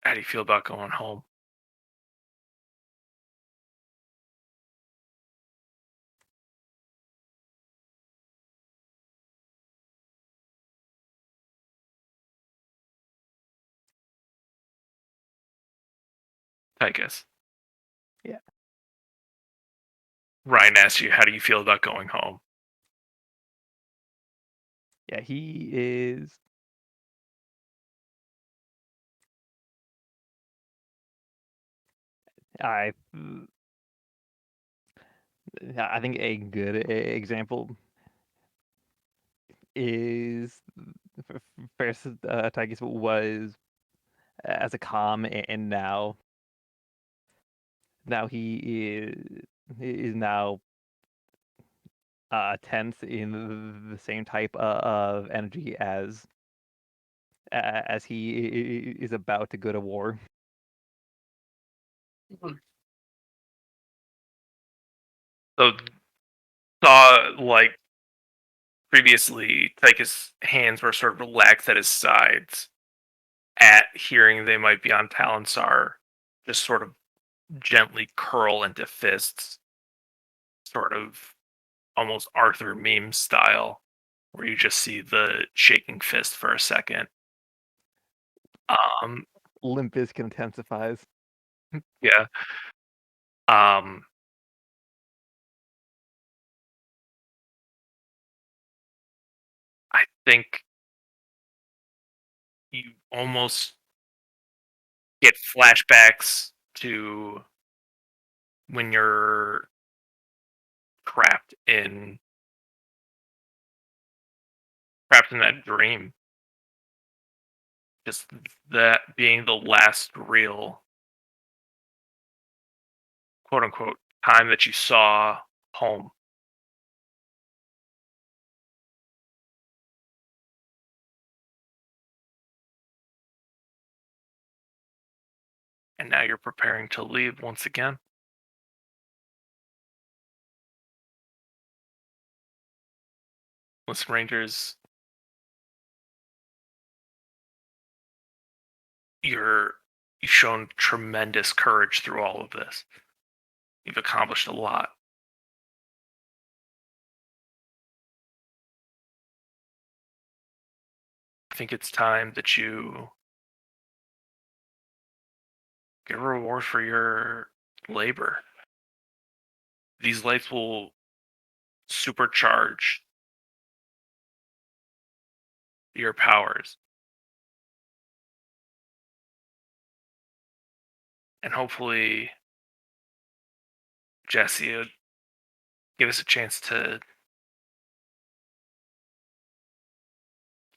How do you feel about going home? Tychus. Yeah. Ryan asked you, how do you feel about going home? Yeah, he is. I I think a good example is first Tigers was as a calm, and now he is now tense in the same type of energy as he is about to go to war. So saw like previously, Tychus' hands were sort of relaxed at his sides at hearing they might be on Talonsar, just sort of gently curl into fists, sort of almost Arthur meme style, where you just see the shaking fist for a second. Um, Limp Bizkit intensifies. yeah. Um, I think you almost get flashbacks to when you're trapped in that dream. Just that being the last real quote unquote time that you saw home. And now you're preparing to leave once again. Listen, Rangers, you've shown tremendous courage through all of this. You've accomplished a lot. I think it's time that you get a reward for your labor. These lights will supercharge your powers. And hopefully Jesse would give us a chance to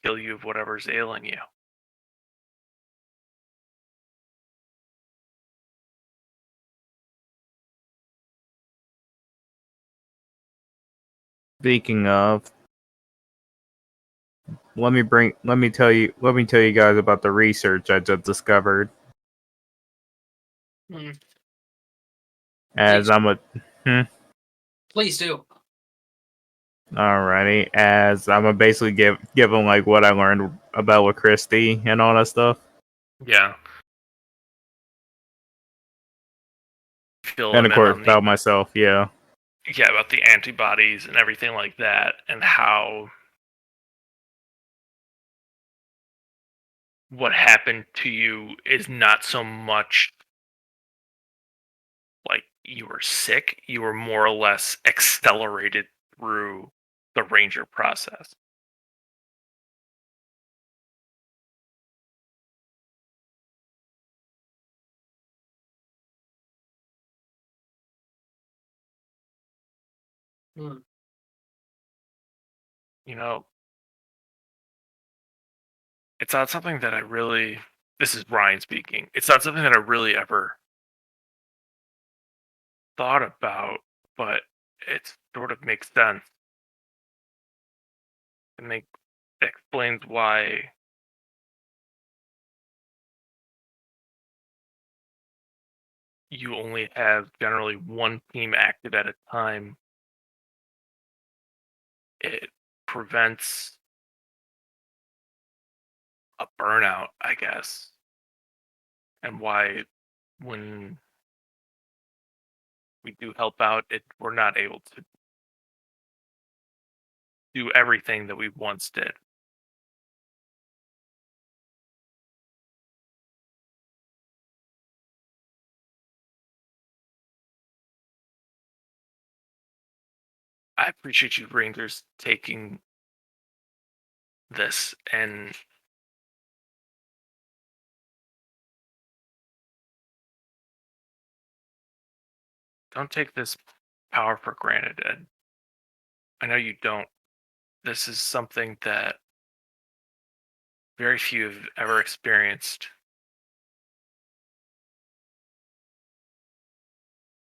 heal you of whatever's ailing you. Speaking of, let me tell you guys about the research I just discovered. Hmm. As I'm a Please do. Alrighty, as I'm gonna basically give them like what I learned about with Christie and all that stuff. Yeah. Fill And them of in course on about myself, yeah. about the antibodies and everything like that, and how what happened to you is not so much like you were sick, you were more or less accelerated through the ranger process. Hmm. You know, it's not something that I really, this is Ryan speaking, it's not something that I really ever thought about, but it sort of makes sense. It explains why you only have generally one team active at a time. It prevents a burnout, I guess, and why when we do help out, we're not able to do everything that we once did. I appreciate you Rangers taking this and don't take this power for granted, Ed. I know you don't. This is something that very few have ever experienced.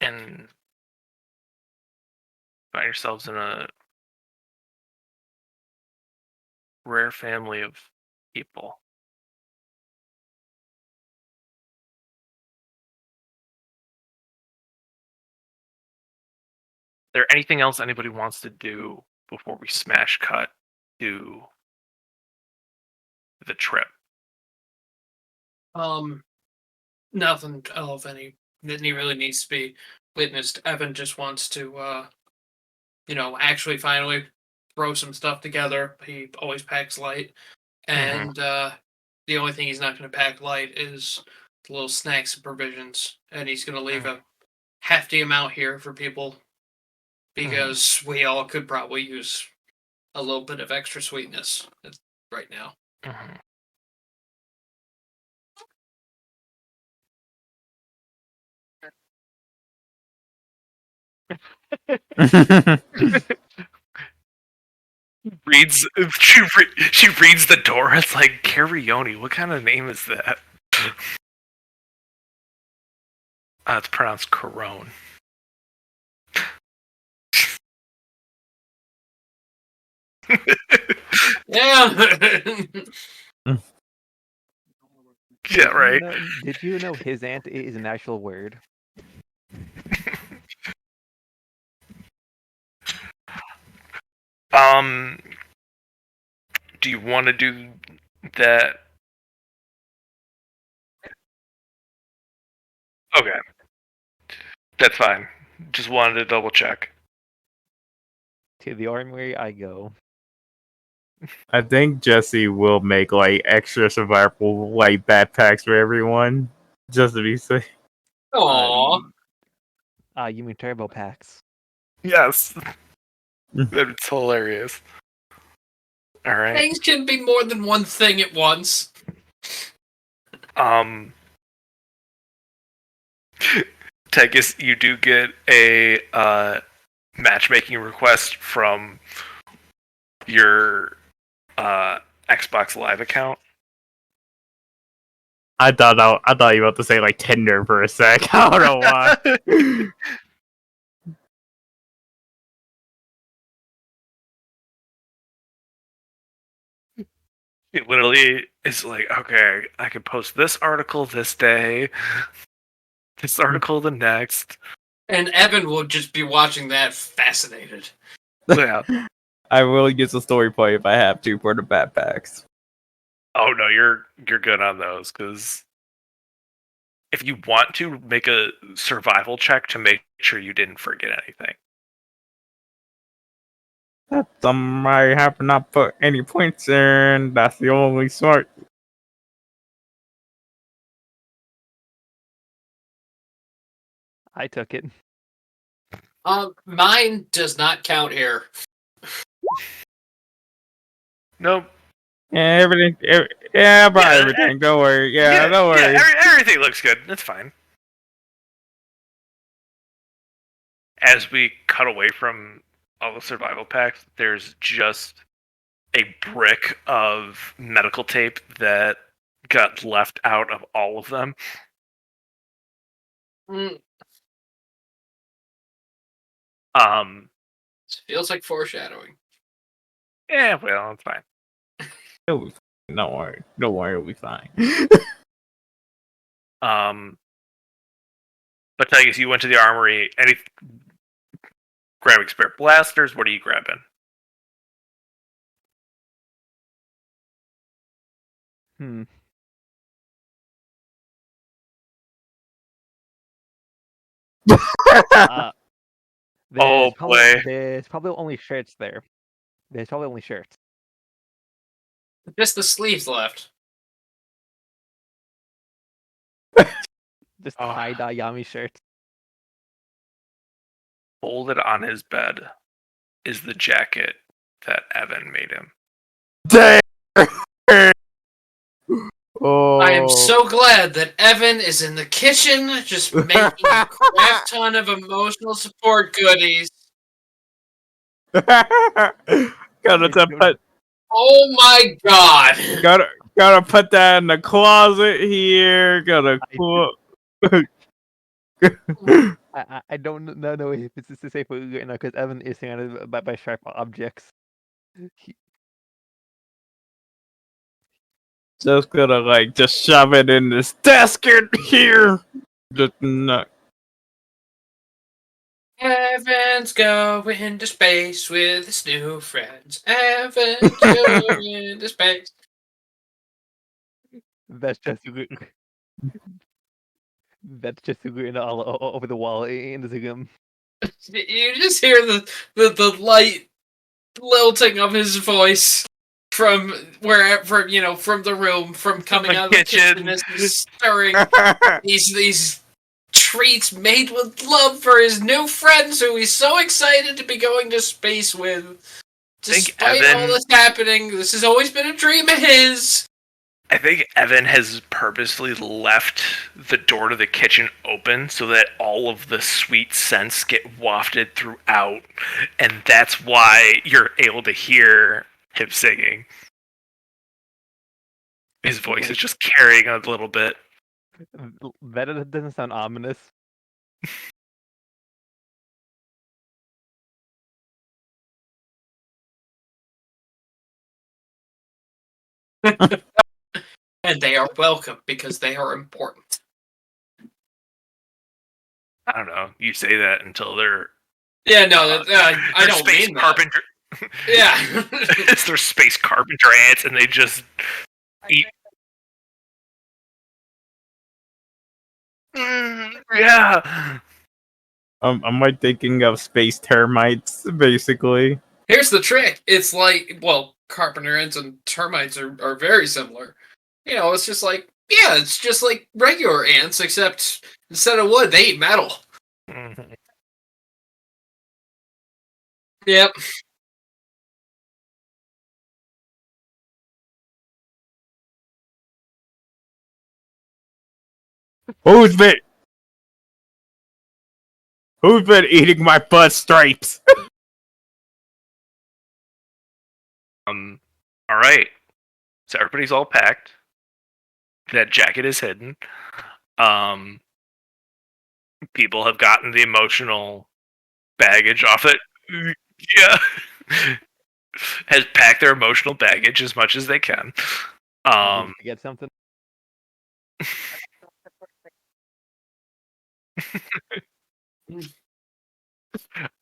And find yourselves in a rare family of people. Is there anything else anybody wants to do before we smash cut to the trip? Nothing of any that really needs to be witnessed. Evan just wants to, actually finally throw some stuff together. He always packs light, and the only thing he's not going to pack light is the little snacks and provisions, and he's going to leave a hefty amount here for people because we all could probably use a little bit of extra sweetness right now. She reads the door. It's like Carioni. What kind of name is that? It's pronounced Corone. Yeah. Yeah, right. Did you know his aunt is an actual word? Do you want to do that? Okay, that's fine. Just wanted to double check. To the armory I go. I think Jesse will make like extra survival like backpacks for everyone, just to be safe. Aww. You mean turbo packs? Yes, that's hilarious. All right. Things can be more than one thing at once. Tegus, you do get a matchmaking request from your Xbox Live account. I thought you were about to say like Tinder for a sec. I don't know why. It literally is like, okay, I could post this article this day, this article the next. And Evan will just be watching that fascinated. Yeah. I will use a story point if I have to for the backpacks. Oh no, you're good on those, because if you want to make a survival check to make sure you didn't forget anything. That's I have not put any points in. That's the only smart. I took it. Mine does not count here. Nope. Yeah, everything. Yeah, about Yeah, everything. Don't worry. Yeah, don't worry. Yeah, everything looks good. That's fine. As we cut away from all the survival packs, there's just a brick of medical tape that got left out of all of them. Mm, feels like foreshadowing. Yeah, well, it's fine. It'll be fine. Don't worry. Don't worry. It'll be fine. But I guess you went to the armory. Any grabbing spare blasters? What are you grabbing? Hmm. Uh, Oh, boy. There's probably only shirts there. There's probably only shirts. Just the sleeves left. Just Oh. tie-dye Yami shirts. Folded on his bed is the jacket that Evan made him. Damn. Oh. I am so glad that Evan is in the kitchen just making a crap ton of emotional support goodies. gotta put Oh my god! gotta put that in the closet here. Gotta I don't know if it's the safe way because Evan is surrounded by sharp objects. just gonna like just shove it in this desk in here. Just not. Evan's going to space with his new friends. Evan's going to space. That's just that's just written all over the wall in the room. You just hear the light lilting of his voice from wherever, from the room, from coming the out of the kitchen. kitchen as he's stirring these treats made with love for his new friends who he's so excited to be going to space with. Despite all this happening, this has always been a dream of his. I think Evan has purposely left the door to the kitchen open so that all of the sweet scents get wafted throughout, and that's why you're able to hear him singing. His voice is just carrying a little bit. That doesn't sound ominous. And they are welcome because they are important. I don't know. You say that until they're Yeah, no, I don't space mean carpenter. that. Yeah. It's their space carpenter ants, and they just eat. Yeah. I'm like thinking of space termites, basically. Here's the trick. It's like, carpenter ants and termites are very similar. It's just like, it's just like regular ants, except instead of wood, they eat metal. Mm-hmm. Yep. Who's been eating my butt stripes? All right. So everybody's all packed. That jacket is hidden. Um, People have gotten the emotional baggage off it. Yeah. Has packed their emotional baggage as much as they can. Did you forget something?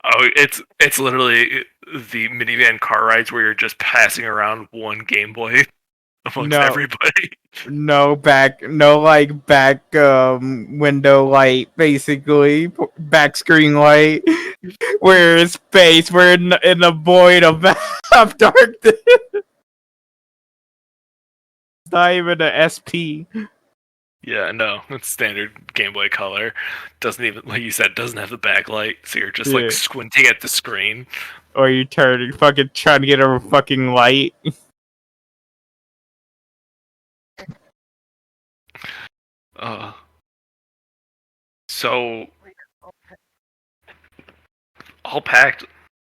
Oh, it's literally the minivan car rides where you're just passing around one Game Boy amongst No. everybody. No back window light, basically back screen light. We're in space. We're in the void of darkness. It's not even an SP. Yeah, no, it's standard Game Boy Color. Doesn't even, like you said, doesn't have the backlight, so you're just Yeah. like squinting at the screen. Or you fucking trying to get a fucking light. So all packed,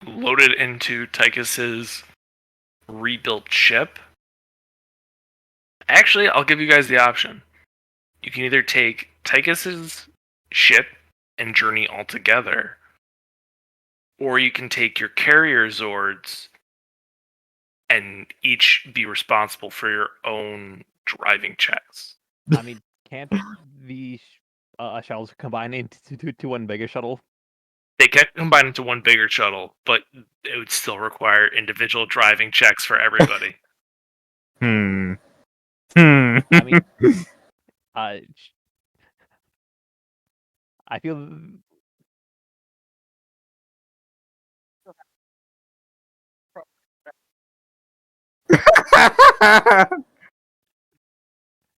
loaded into Tychus's rebuilt ship. Actually, I'll give you guys the option. You can either take Tychus's ship and journey all together, or you can take your carrier Zords and each be responsible for your own driving checks. I mean, can't the shuttles combine into one bigger shuttle? They can combine into one bigger shuttle, but it would still require individual driving checks for everybody. I mean, I feel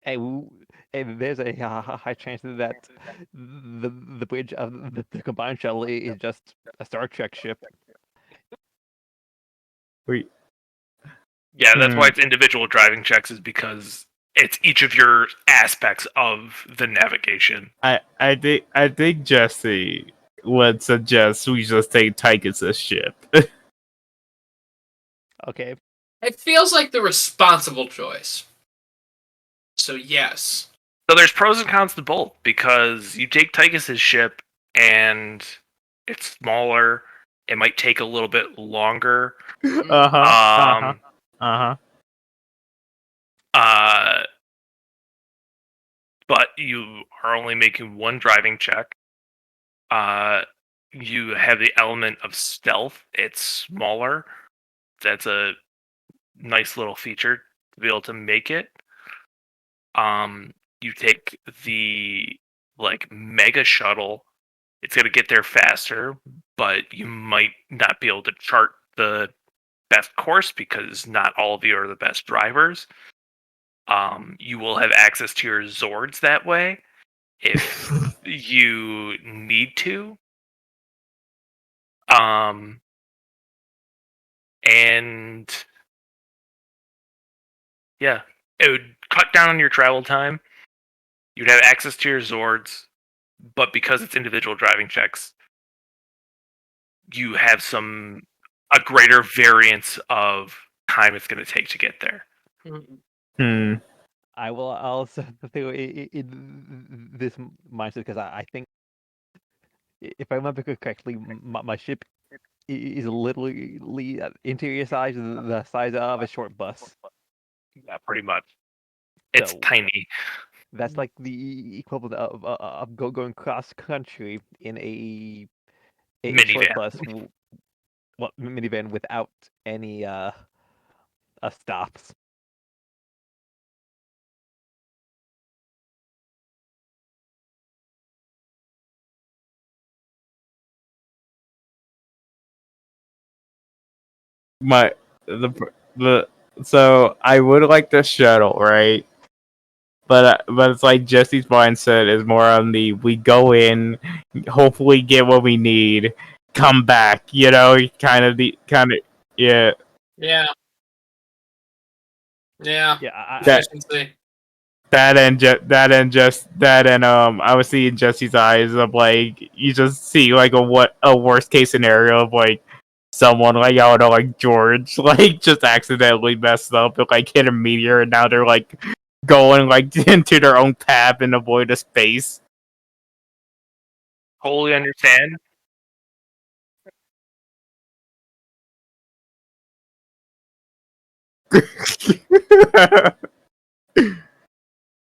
hey, hey, there's a high chance that the bridge of the combined shuttle is just a Star Trek ship. Wait. Yeah, that's why it's individual driving checks, is because it's each of your aspects of the navigation. I think Jesse would suggest we just take Tychus's ship. Okay. It feels like the responsible choice. So yes. So there's pros and cons to both, because you take Tychus's ship and it's smaller. It might take a little bit longer. Uh-huh. But you are only making one driving check. You have the element of stealth. It's smaller. That's a nice little feature to be able to make it. You take the mega shuttle. It's gonna get there faster, but you might not be able to chart the best course because not all of you are the best drivers. You will have access to your Zords that way if you need to. And yeah, it would cut down on your travel time. You'd have access to your Zords, but because it's individual driving checks, you have a greater variance of time it's going to take to get there. I will also think in this mindset because I think, if I remember correctly, my ship is literally interior size the size of a short bus. Yeah, pretty much. It's So tiny. that's like the equivalent of going cross country in a short Minivan. bus, minivan without any stops. So I would like the shuttle, right? But it's like Jesse's mindset is more on the we go in, hopefully get what we need, come back. Kind of yeah. Yeah. Yeah. Yeah, I can see. I was seeing Jesse's eyes of like you just see like a worst case scenario of like someone like I don't know like George like just accidentally messed up and like hit a meteor and now they're like going like into their own path and avoid a space. Totally understand.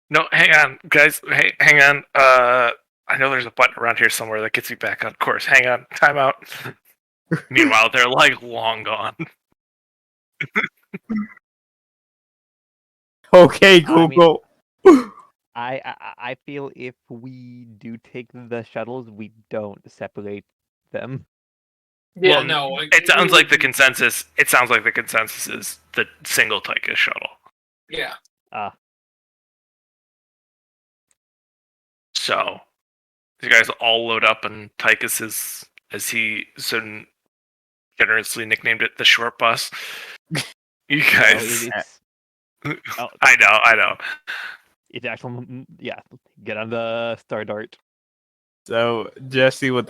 No, hang on, guys. Hey, hang on. I know there's a button around here somewhere that gets me back on course. Hang on. Time out. Meanwhile, they're like long gone. Okay, I mean, Google. I feel if we do take the shuttles, we don't separate them. Yeah, Well, no. It sounds like the consensus. It sounds like the consensus is the single Tychus shuttle. Yeah. So you guys all load up, and Tychus is, as he so generously nicknamed it, the short bus. You No, guys, it's oh, I know. it's actual. Yeah, get on the Star Dart. So Jesse would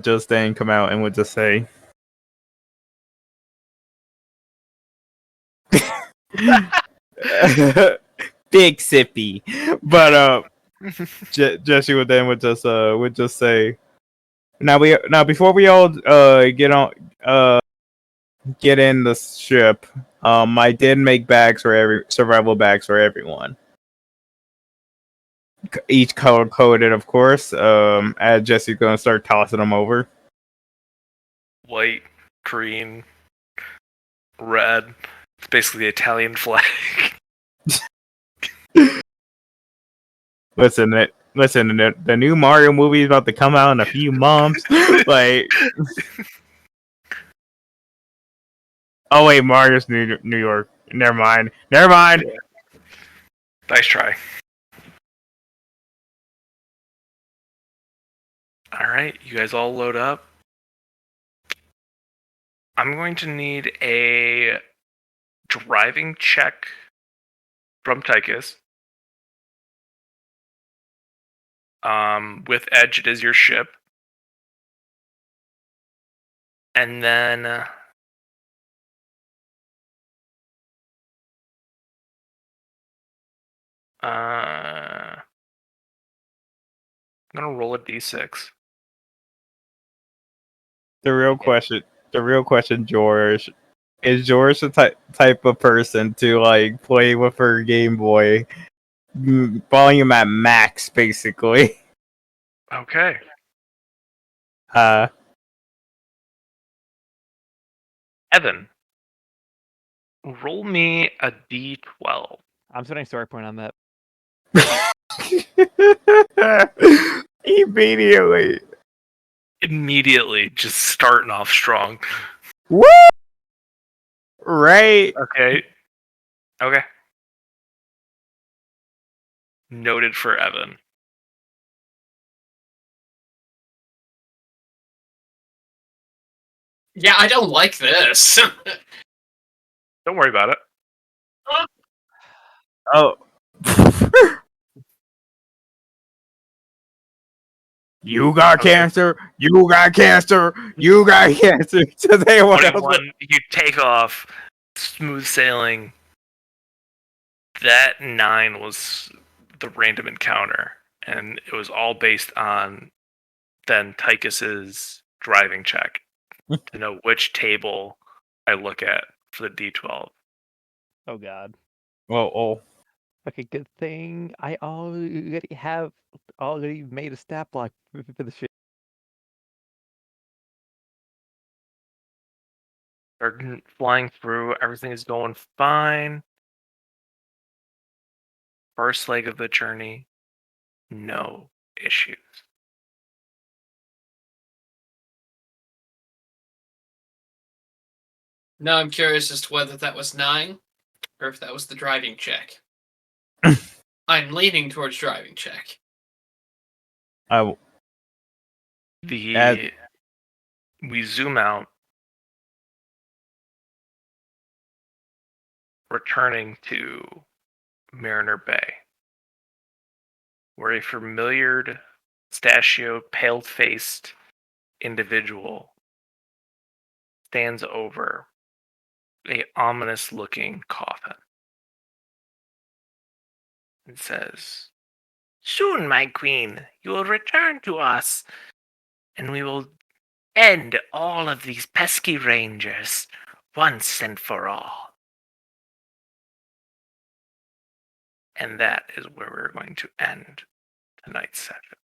just then come out and would just say, "Big sippy," but Jesse would just say, now before we all get in the ship, I did make bags for every survival bags for everyone. Each color coded, of course. As Jesse's gonna start tossing them over. White, green, red. It's basically the Italian flag. Listen, the new Mario movie is about to come out in a few months. Like, oh wait, Mario's New York. Never mind. Nice try. All right, you guys all load up. I'm going to need a driving check from Tychus. With Edge, it is your ship. And then I'm gonna roll a d6. The real question, George, is George the type of person to like play with her Game Boy volume at max, basically? Okay. Evan, roll me a d12. I'm setting a story point on that. Immediately, Just starting off strong. woo! Right. Okay. Noted for Evan. Yeah, I don't like this. Don't worry about it. Oh. You got cancer. You got cancer. You got cancer. Today, what else? 21, you take off, smooth sailing. That 9 was the random encounter, and it was all based on then Tychus's driving check to know which table I look at for the D12. Oh God. Oh. Okay, good thing I already made a stat block for the shit. They're flying through. Everything is going fine. First leg of the journey, no issues. Now I'm curious as to whether that was 9 or if that was the driving check. I'm leaning towards driving check. We zoom out, returning to Mariner Bay. where a familiar, mustachioed, pale-faced individual stands over a ominous-looking coffin and says, "Soon, my queen, you will return to us, and we will end all of these pesky rangers once and for all." And that is where we're going to end tonight's session.